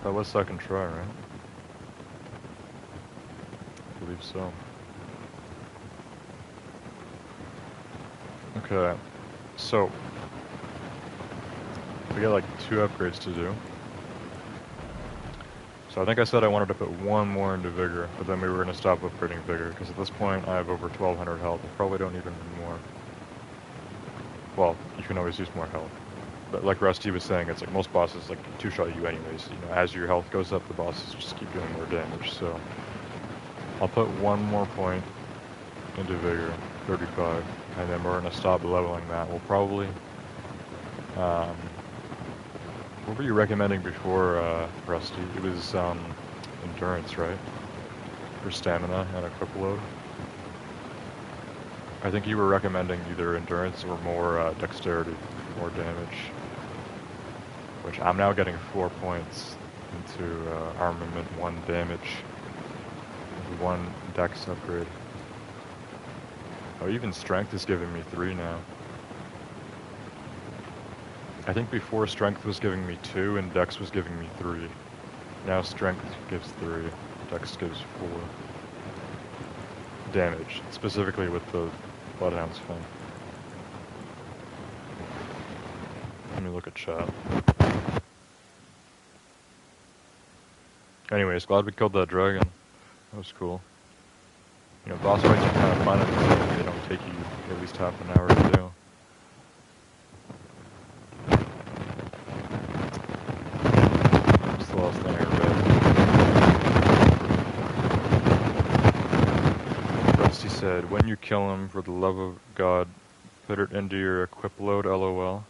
That was second try, right? I believe so. Okay, so we got like 2 upgrades to do. So I think I said I wanted to put 1 more into Vigor, but then we were going to stop upgrading Vigor, because at this point I have over 1200 health. I probably don't even need more. Well, you can always use more health. But like Rusty was saying, it's like most bosses like 2-shot you anyways. You know, as your health goes up, the bosses just keep doing more damage, so I'll put 1 more point into Vigor, 35, and then we're going to stop leveling that. We'll probably... what were you recommending before, Rusty? It was endurance, right? For stamina and equip load. I think you were recommending either endurance or more dexterity, more damage. Which I'm now getting 4 points into armament, 1 damage, 1 dex upgrade. Oh, even strength is giving me 3 now. I think before strength was giving me 2 and dex was giving me 3. Now strength gives 3, dex gives 4. Damage, specifically with the Bloodhound's Fin. Let me look at chat. Anyways, glad we killed that dragon. That was cool. You know, boss fights are kind of fun and they don't take you at least half an hour to do. What's the last thing I read? Rusty said, when you kill him, for the love of God, put it into your equip load, LOL.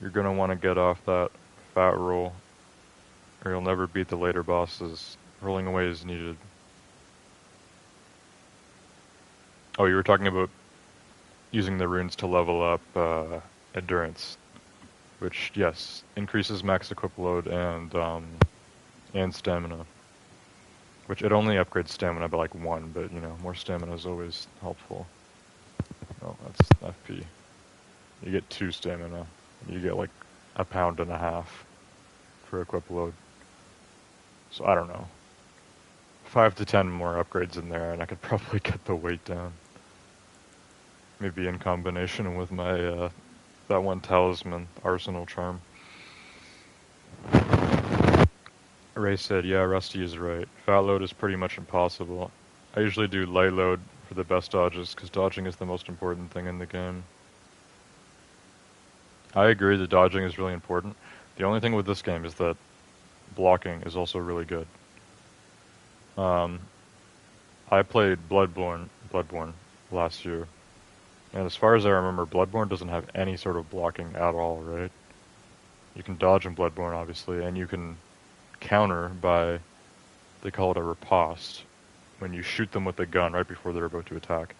You're gonna want to get off that fat roll, or you'll never beat the later bosses. Rolling away is needed. Oh, you were talking about using the runes to level up endurance, which, yes, increases max equip load and stamina. Which it only upgrades stamina by like 1, but you know, more stamina is always helpful. Oh, that's FP. You get 2 stamina. You get like 1.5 pounds for equip load. So I don't know. 5 to 10 more upgrades in there, and I could probably get the weight down. Maybe in combination with my that 1 talisman, Arsenal Charm. Ray said, yeah, Rusty is right. Fat load is pretty much impossible. I usually do light load for the best dodges, because dodging is the most important thing in the game. I agree that dodging is really important. The only thing with this game is that blocking is also really good. I played Bloodborne last year, and as far as I remember, Bloodborne doesn't have any sort of blocking at all, right? You can dodge in Bloodborne, obviously, and you can counter by, they call it a riposte, when you shoot them with the gun right before they're about to attack.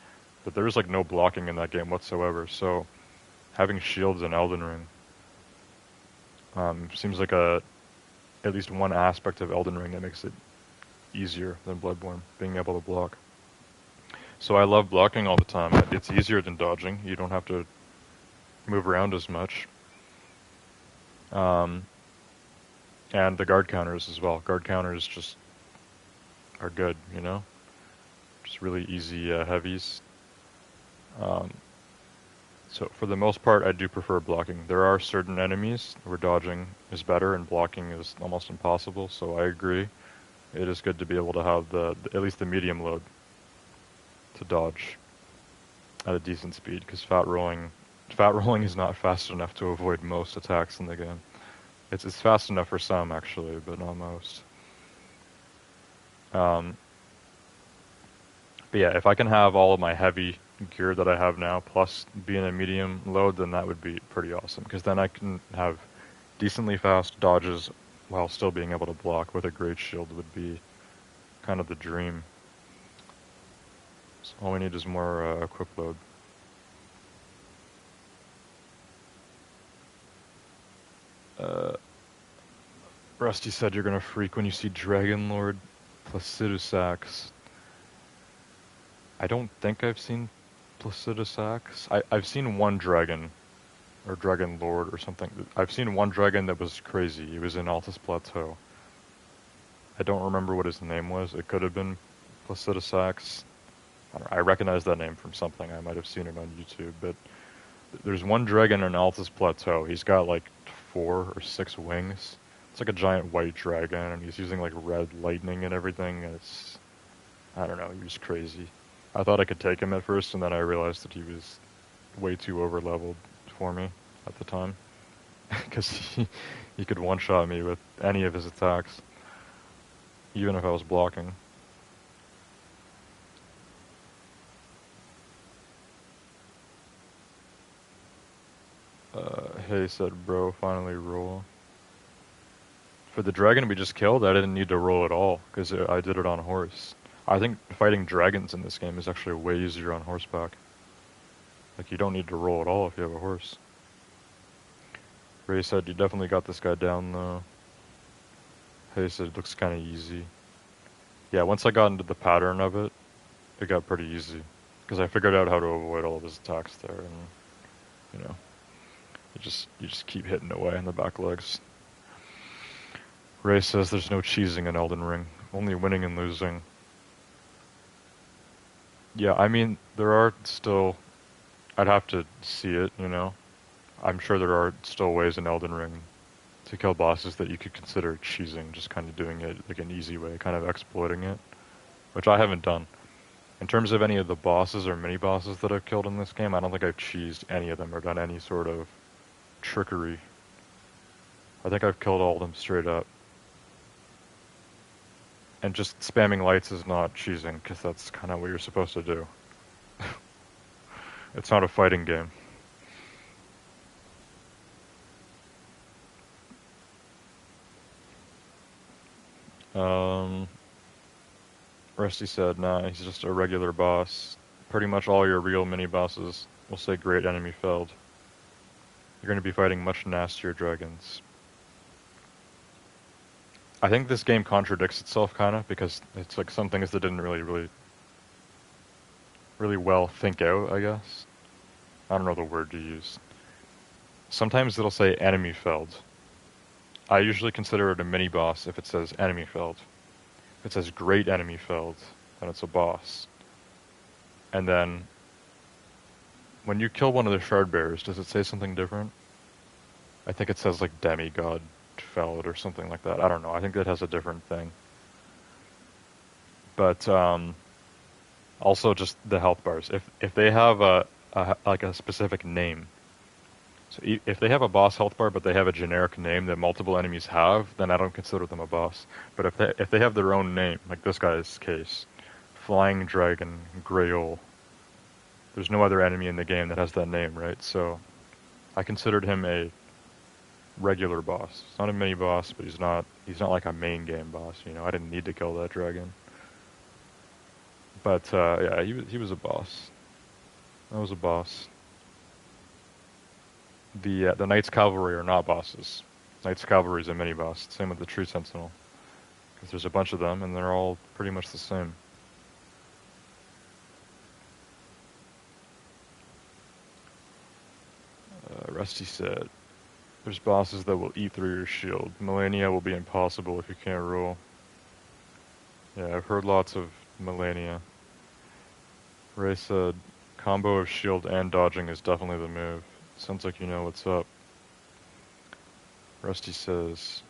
But there's like no blocking in that game whatsoever, so having shields in Elden Ring seems like at least one aspect of Elden Ring that makes it easier than Bloodborne, being able to block. So I love blocking all the time. It's easier than dodging. You don't have to move around as much. And the guard counters as well. Guard counters just are good, you know? Just really easy heavies. So for the most part, I do prefer blocking. There are certain enemies where dodging is better and blocking is almost impossible, so I agree. It is good to be able to have at least the medium load to dodge at a decent speed, because fat rolling is not fast enough to avoid most attacks in the game. It's fast enough for some actually, but not most. Um, but yeah, if I can have all of my heavy gear that I have now plus be in a medium load, then that would be pretty awesome, because then I can have decently fast dodges while still being able to block with a great shield would be kind of the dream. So all we need is more equip load. Uh, Rusty said you're gonna freak when you see Dragon Lord Placidusax. I don't think I've seen Placidusax. I've seen one dragon, or Dragon Lord or something. I've seen one dragon that was crazy. He was in Altus Plateau. I don't remember what his name was. It could have been Placidusax. I recognize that name from something. I might have seen it on YouTube, but there's one dragon in Altus Plateau. He's got like 4 or 6 wings. It's like a giant white dragon, and he's using like red lightning and everything. And I don't know, he was crazy. I thought I could take him at first, and then I realized that he was way too over leveled for me at the time, because he could one shot me with any of his attacks, even if I was blocking. Hey, said bro, finally roll. For the dragon we just killed, I didn't need to roll at all, because I did it on horse. I think fighting dragons in this game is actually way easier on horseback. Like, you don't need to roll at all if you have a horse. Ray said, you definitely got this guy down, though. Hey said, it looks kind of easy. Yeah, once I got into the pattern of it, it got pretty easy. Because I figured out how to avoid all of his attacks there, and, you know, you just keep hitting away in the back legs. Ray says there's no cheesing in Elden Ring, only winning and losing. Yeah, I mean, there are still... I'd have to see it, you know? I'm sure there are still ways in Elden Ring to kill bosses that you could consider cheesing, just kind of doing it like an easy way, kind of exploiting it, which I haven't done. In terms of any of the bosses or mini-bosses that I've killed in this game, I don't think I've cheesed any of them or done any sort of trickery. I think I've killed all of them straight up. And just spamming lights is not cheesing, because that's kind of what you're supposed to do. It's not a fighting game. Rusty said, nah, he's just a regular boss. Pretty much all your real mini-bosses will say great enemy felled. You're going to be fighting much nastier dragons. I think this game contradicts itself, kind of, because it's like some things that didn't really well think out, I guess. I don't know the word to use. Sometimes it'll say enemy felled. I usually consider it a mini-boss if it says enemy felled. If it says great enemy felled, then it's a boss. And then, when you kill one of the shard bearers, does it say something different? I think it says like demigod felled or something like that. I don't know. I think that has a different thing. But also just the health bars. If they have like a specific name, so if they have a boss health bar but they have a generic name that multiple enemies have, then I don't consider them a boss. But if they have their own name, like this guy's case, Flying Dragon Grail, there's no other enemy in the game that has that name, right? So I considered him a regular boss. He's not a mini boss, but he's not like a main game boss, you know. I didn't need to kill that dragon. But yeah, he was a boss. That was a boss. The Knights Cavalry are not bosses. Knights Cavalry is a mini boss. Same with the Tree Sentinel, because there's a bunch of them and they're all pretty much the same. Rusty said, "There's bosses that will eat through your shield. Melania will be impossible if you can't roll." Yeah, I've heard lots of Melania. Ray said, Combo of shield and dodging is definitely the move. Sounds like you know what's up. Rusty says,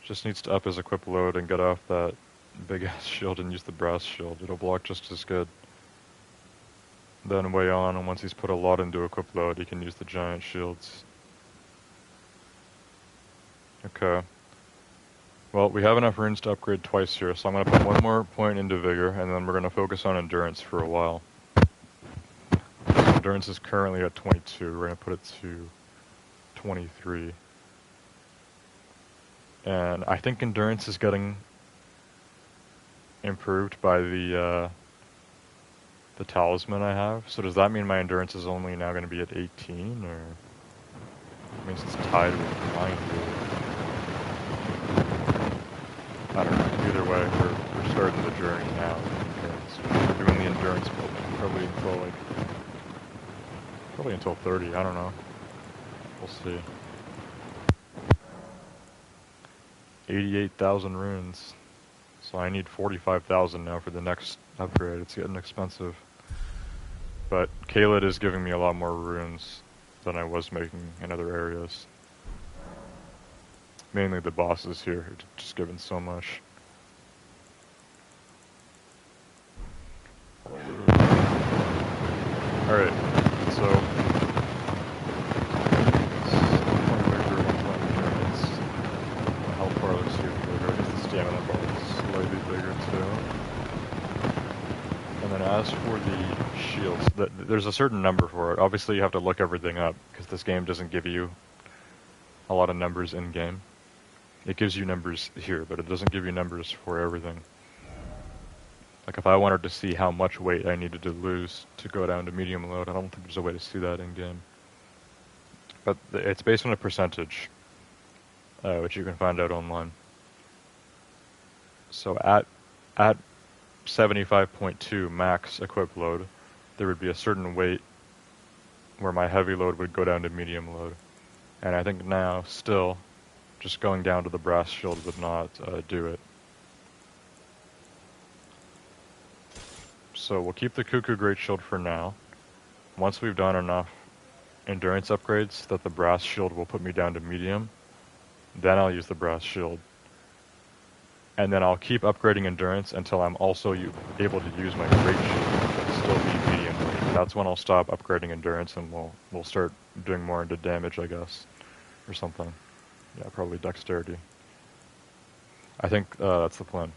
just needs to up his equip load and get off that big ass shield and use the brass shield. It'll block just as good. Then way on, and once he's put a lot into equip load, he can use the giant shields. Okay. Well, we have enough runes to upgrade twice here, so I'm going to put one more point into Vigor, and then we're going to focus on Endurance for a while. So Endurance is currently at 22, we're going to put it to 23. And I think Endurance is getting improved by the talisman I have. So does that mean my Endurance is only now going to be at 18, or it means it's tied with mine? I don't know. Either way, we're starting the journey now. We're doing the Endurance building probably until 30. I don't know. We'll see. 88,000 runes. So I need 45,000 now for the next upgrade. It's getting expensive. But Kaled is giving me a lot more runes than I was making in other areas. Mainly the bosses here are just given so much. Alright, so health bar looks even bigger. I guess the stamina bar is slightly bigger too. And then as for the shields, there's a certain number for it. Obviously you have to look everything up, because this game doesn't give you a lot of numbers in-game. It gives you numbers here, but it doesn't give you numbers for everything. Like if I wanted to see how much weight I needed to lose to go down to medium load, I don't think there's a way to see that in-game. But it's based on a percentage, which you can find out online. So at 75.2 max equip load, there would be a certain weight where my heavy load would go down to medium load. And I think now, still, just going down to the brass shield would not do it. So we'll keep the Cuckoo Great Shield for now. Once we've done enough endurance upgrades that the brass shield will put me down to medium, then I'll use the brass shield. And then I'll keep upgrading endurance until I'm also able to use my Great Shield but still be medium weight. That's when I'll stop upgrading endurance and we'll start doing more into damage, I guess, or something. Yeah, probably dexterity. I think that's the plan.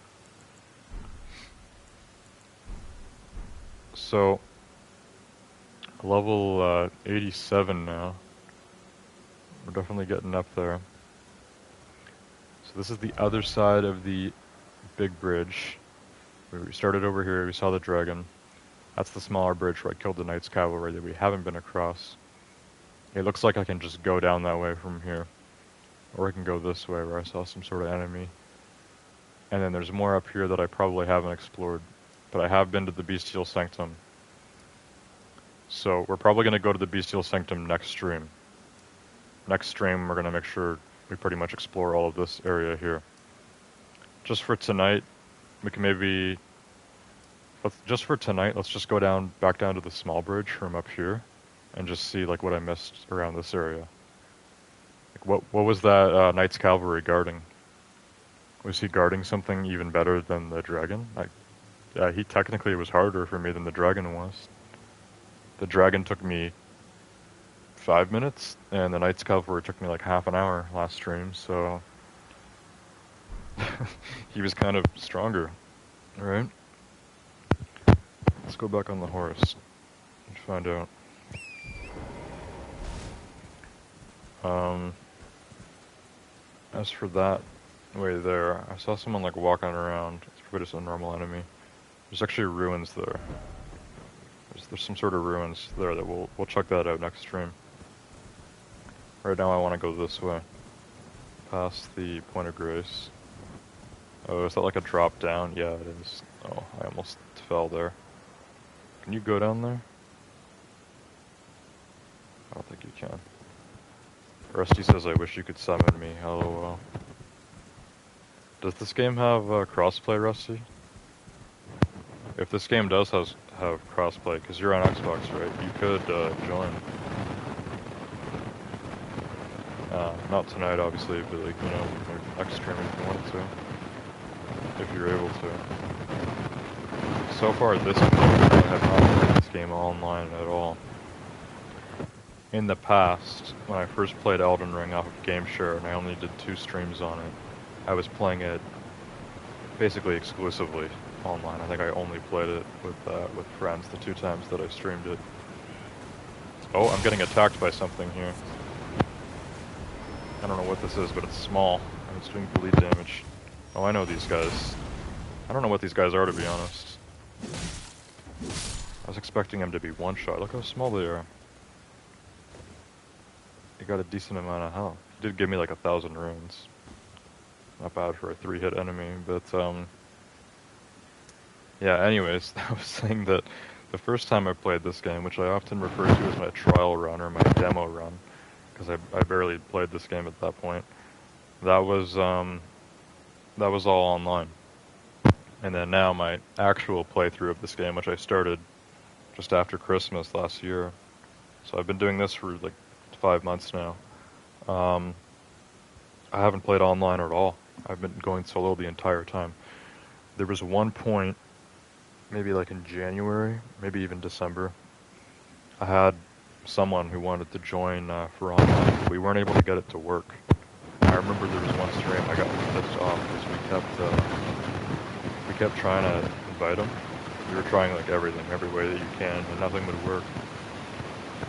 So, level 87 now. We're definitely getting up there. So this is the other side of the big bridge. We started over here, we saw the dragon. That's the smaller bridge where I killed the Knight's Cavalry that we haven't been across. It looks like I can just go down that way from here. Or I can go this way where I saw some sort of enemy. And then there's more up here that I probably haven't explored. But I have been to the Bestial Sanctum. So we're probably going to go to the Bestial Sanctum next stream. Next stream we're going to make sure we pretty much explore all of this area here. Just for tonight, we can maybe... let's just go back down to the small bridge from up here. And just see like what I missed around this area. Like what was that Knight's Cavalry guarding? Was he guarding something even better than the dragon? Yeah, he technically was harder for me than the dragon was. The dragon took me 5 minutes, and the Knight's Cavalry took me like half an hour last stream, so... he was kind of stronger, right? Let's go back on the horse and find out. As for that way there, I saw someone like walking around. It's probably just a normal enemy. There's actually ruins there. There's some sort of ruins there that we'll check that out next stream. Right now I want to go this way. Past the Point of Grace. Oh, is that like a drop down? Yeah, it is. Oh, I almost fell there. Can you go down there? I don't think you can. Rusty says, I wish you could summon me. LOL. Does this game have crossplay, Rusty? If this game does have crossplay, because you're on Xbox, right? You could join. Not tonight, obviously, but like, you know, next stream if you wanted to. If you're able to. So far this game, I have not played this game online at all. In the past, when I first played Elden Ring off of GameShare and I only did 2 streams on it, I was playing it basically exclusively online. I think I only played it with friends the 2 times that I streamed it. Oh, I'm getting attacked by something here. I don't know what this is, but it's small and it's doing bleed damage. Oh, I know these guys. I don't know what these guys are, to be honest. I was expecting them to be one-shot. Look how small they are. They got a decent amount of health. It did give me like 1,000 runes. Not bad for a 3-hit enemy, but yeah, anyways, I was saying that the first time I played this game, which I often refer to as my trial run or my demo run, because I barely played this game at that point, that was all online. And then now my actual playthrough of this game, which I started just after Christmas last year, so I've been doing this for like 5 months now. I haven't played online at all. I've been going solo the entire time. There was one point, maybe like in January, maybe even December, I had someone who wanted to join for online, but we weren't able to get it to work. I remember there was one stream I got pissed off because we kept trying to invite him. We were trying like everything, every way that you can, and nothing would work.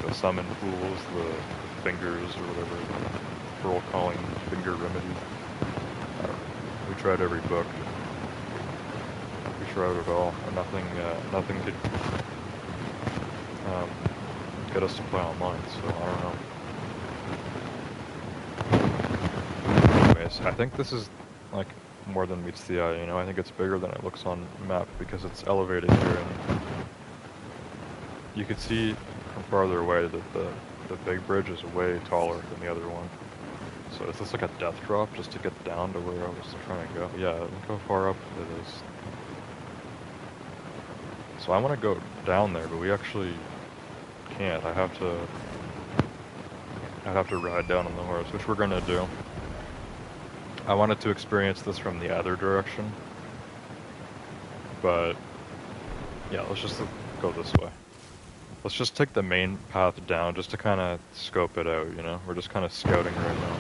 The summon fools, the fingers, or whatever, the pearl calling finger remedy. We tried every book. We tried it all, and nothing could get us to play online, so I don't know. Anyways, I think this is like more than meets the eye, you know. I think it's bigger than it looks on map because it's elevated here, and you could see from farther away that the big bridge is way taller than the other one. So is this like a death drop just to get down to where I was trying to go? Yeah, look how far up it is. So I want to go down there, but we actually can't. I'd have to ride down on the horse, which we're gonna do. I wanted to experience this from the other direction, but yeah, let's just go this way. Let's just take the main path down just to kind of scope it out, you know? We're just kind of scouting right now.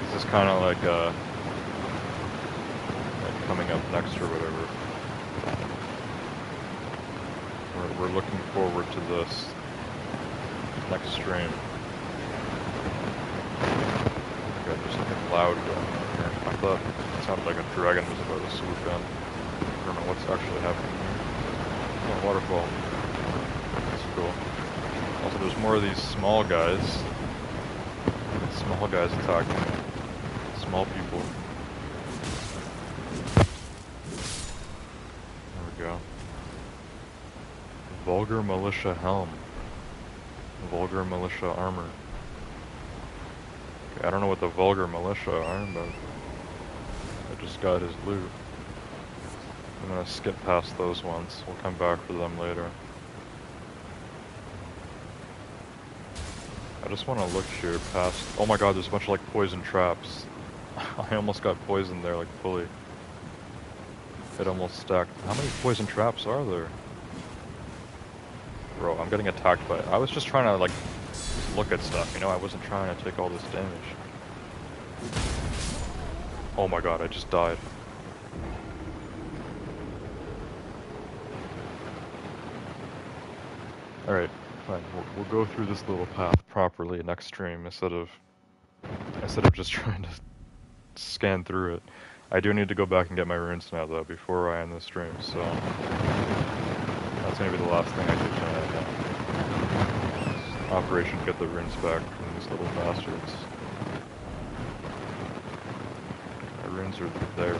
This is kind of like coming up next or whatever. We're looking forward to this next stream. God, there's something loud going on here. I thought it sounded like a dragon was about to swoop in. I don't know what's actually happening here. Oh, waterfall. That's cool. Also, there's more of these small guys. Small guys attacking small people. There we go. Vulgar Militia Helm. Vulgar Militia Armor. Okay, I don't know what the Vulgar Militia are, but I just got his loot. I'm gonna skip past those ones. We'll come back for them later. I just want to look here past... Oh my god, there's a bunch of like poison traps. I almost got poisoned there, like fully. It almost stacked. How many poison traps are there? Bro, I'm getting attacked by... I was just trying to like look at stuff, you know? I wasn't trying to take all this damage. Oh my god, I just died. Alright, fine. We'll go through this little path properly next stream instead of just trying to scan through it. I do need to go back and get my runes now though before I end the stream, so that's gonna be the last thing I do tonight. Operation get the runes back from these little bastards. My runes are there.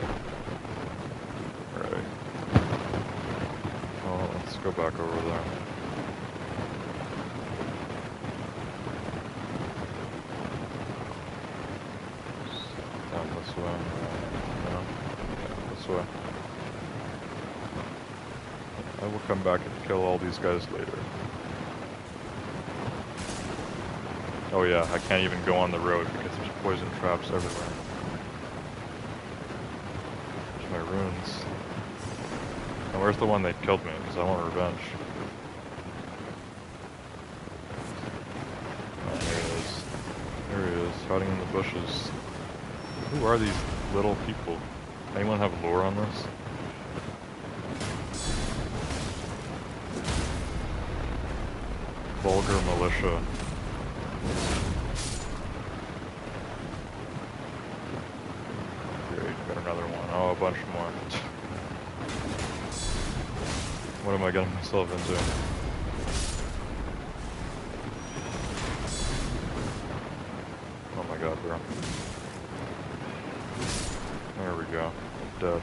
Alright. Well, let's go back over there. Down this way. No. Yeah, this way. I will come back and kill all these guys later. Oh yeah, I can't even go on the road because there's poison traps everywhere. There's my runes. And where's the one that killed me? Because I want revenge. Oh, there he is. There he is, hiding in the bushes. Who are these little people? Anyone have lore on this? Vulgar militia. Great, got another one. Oh, a bunch more. What am I getting myself into? Oh my god, bro. There we go. Dead.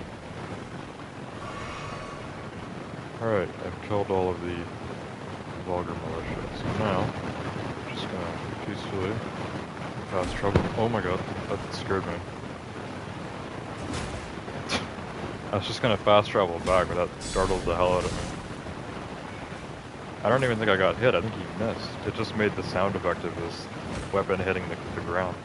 Alright, I've killed all of the vulgar militia. So now, I'm just gonna peacefully fast travel. Oh my god, that scared me. I was just gonna fast travel back, but that startled the hell out of me. I don't even think I got hit, I think he missed. It just made the sound effect of his weapon hitting the ground.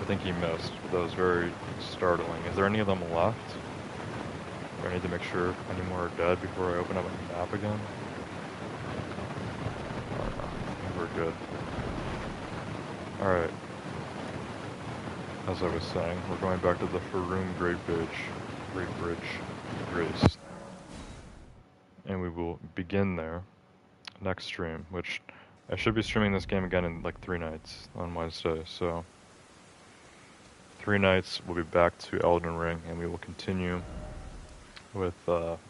I think he missed, but that was very startling. Is there any of them left? Do I need to make sure any more are dead before I open up a map again? I don't know. I think we're good. Alright. As I was saying, we're going back to the Faroon Great Bridge race. And we will begin there next stream, which I should be streaming this game again in like 3 nights on Wednesday, so 3 nights we'll be back to Elden Ring and we will continue with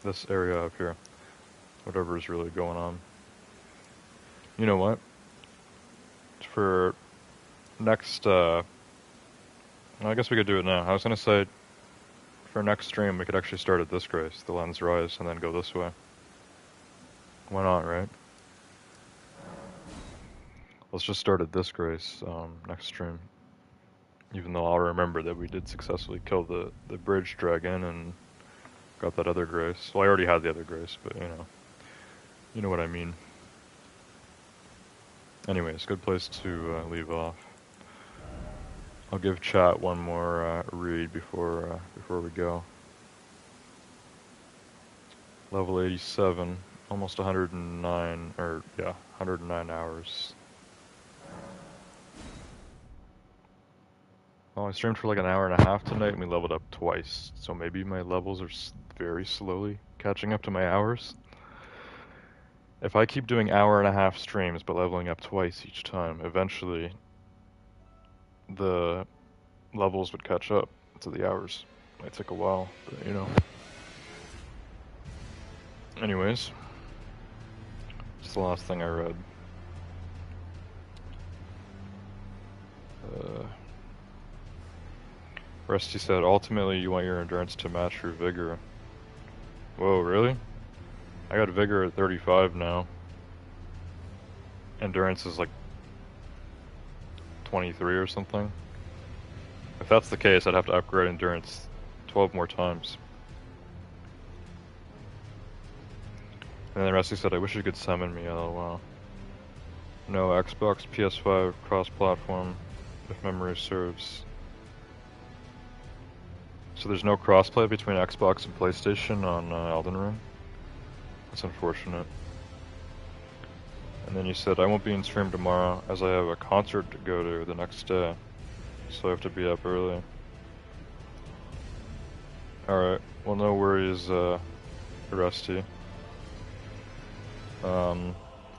this area up here, whatever is really going on. You know what? For next, I guess we could do it now. I was gonna say, for next stream we could actually start at this grace, the Lens Rise, and then go this way. Why not, right? Let's just start at this grace next stream. Even though I'll remember that we did successfully kill the bridge dragon and got that other grace. Well, I already had the other grace, but you know what I mean. Anyways, good place to leave off. I'll give chat one more read before we go. Level 87, almost 109, or yeah, 109 hours. Well, I streamed for like an hour and a half tonight and we leveled up twice, so maybe my levels are very slowly catching up to my hours. If I keep doing hour and a half streams but leveling up twice each time, eventually the levels would catch up to the hours. Might take a while, but you know. Anyways, it's the last thing I read. Rusty said, ultimately you want your endurance to match your vigor. Whoa, really? I got vigor at 35 now. Endurance is like 23 or something. If that's the case, I'd have to upgrade endurance 12 more times. And then Rusty said, I wish you could summon me, lol. No, Xbox, PS5, cross-platform, if memory serves. So there's no crossplay between Xbox and PlayStation on Elden Ring? That's unfortunate. And then you said, I won't be in stream tomorrow as I have a concert to go to the next day. So I have to be up early. Alright, well no worries, Rusty. I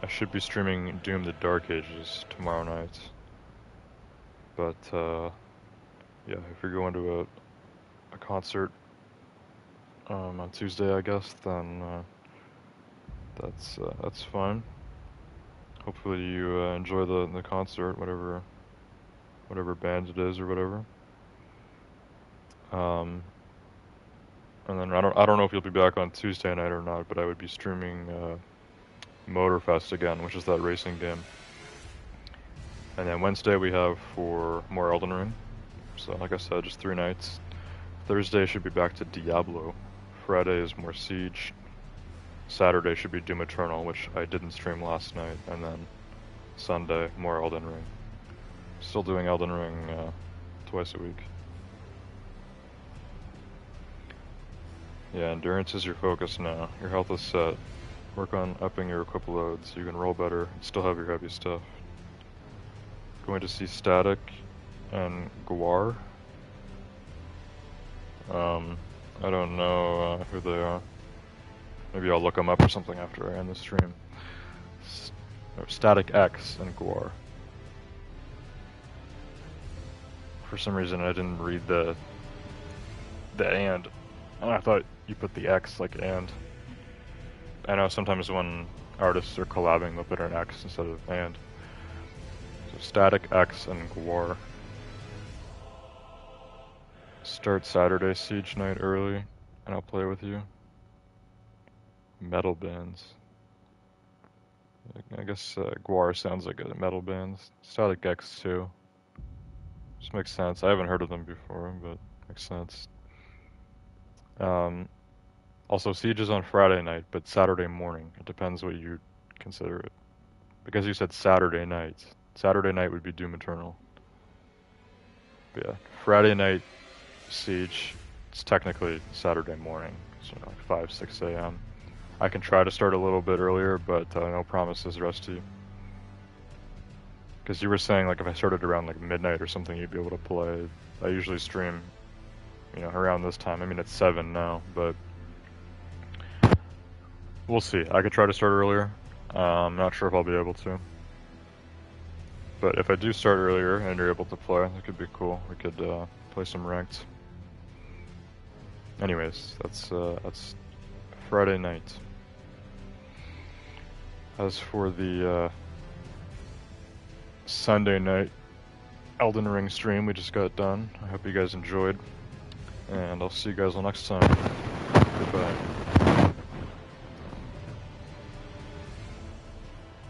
should be streaming Doom the Dark Ages tomorrow night. But, yeah, if you're going to a concert on Tuesday, I guess, then that's fine. Hopefully you enjoy the concert, whatever band it is or whatever. And then I don't know if you'll be back on Tuesday night or not, but I would be streaming Motorfest again, which is that racing game. And then Wednesday we have for more Elden Ring. So like I said, just 3 nights. Thursday should be back to Diablo. Friday is more Siege. Saturday should be Doom Eternal, which I didn't stream last night, and then Sunday, more Elden Ring. Still doing Elden Ring twice a week. Yeah, endurance is your focus now. Your health is set. Work on upping your equip load so you can roll better and still have your heavy stuff. Going to see Static and Guar. I don't know who they are. Maybe I'll look them up or something after I end the stream. Static X and Guar. For some reason I didn't read the and. I thought you put the X like and. I know sometimes when artists are collabing they'll put an X instead of and. So Static X and Guar. Start Saturday Siege night early and I'll play with you. Metal bands. I guess Guar sounds like a metal band. Static X too. Just makes sense. I haven't heard of them before, but makes sense. Also, Siege is on Friday night, but Saturday morning. It depends what you consider it. Because you said Saturday night. Saturday night would be Doom Eternal. But yeah, Friday night Siege. It's technically Saturday morning, so like 5, 6 a.m. I can try to start a little bit earlier, but no promises, Rusty. Because you were saying like if I started around like midnight or something, you'd be able to play. I usually stream, you know, around this time. I mean, it's 7 now, but we'll see. I could try to start earlier. I'm not sure if I'll be able to. But if I do start earlier and you're able to play, that could be cool. We could play some ranked. Anyways, that's Friday night. As for the Sunday night Elden Ring stream we just got done, I hope you guys enjoyed, and I'll see you guys all next time. Goodbye.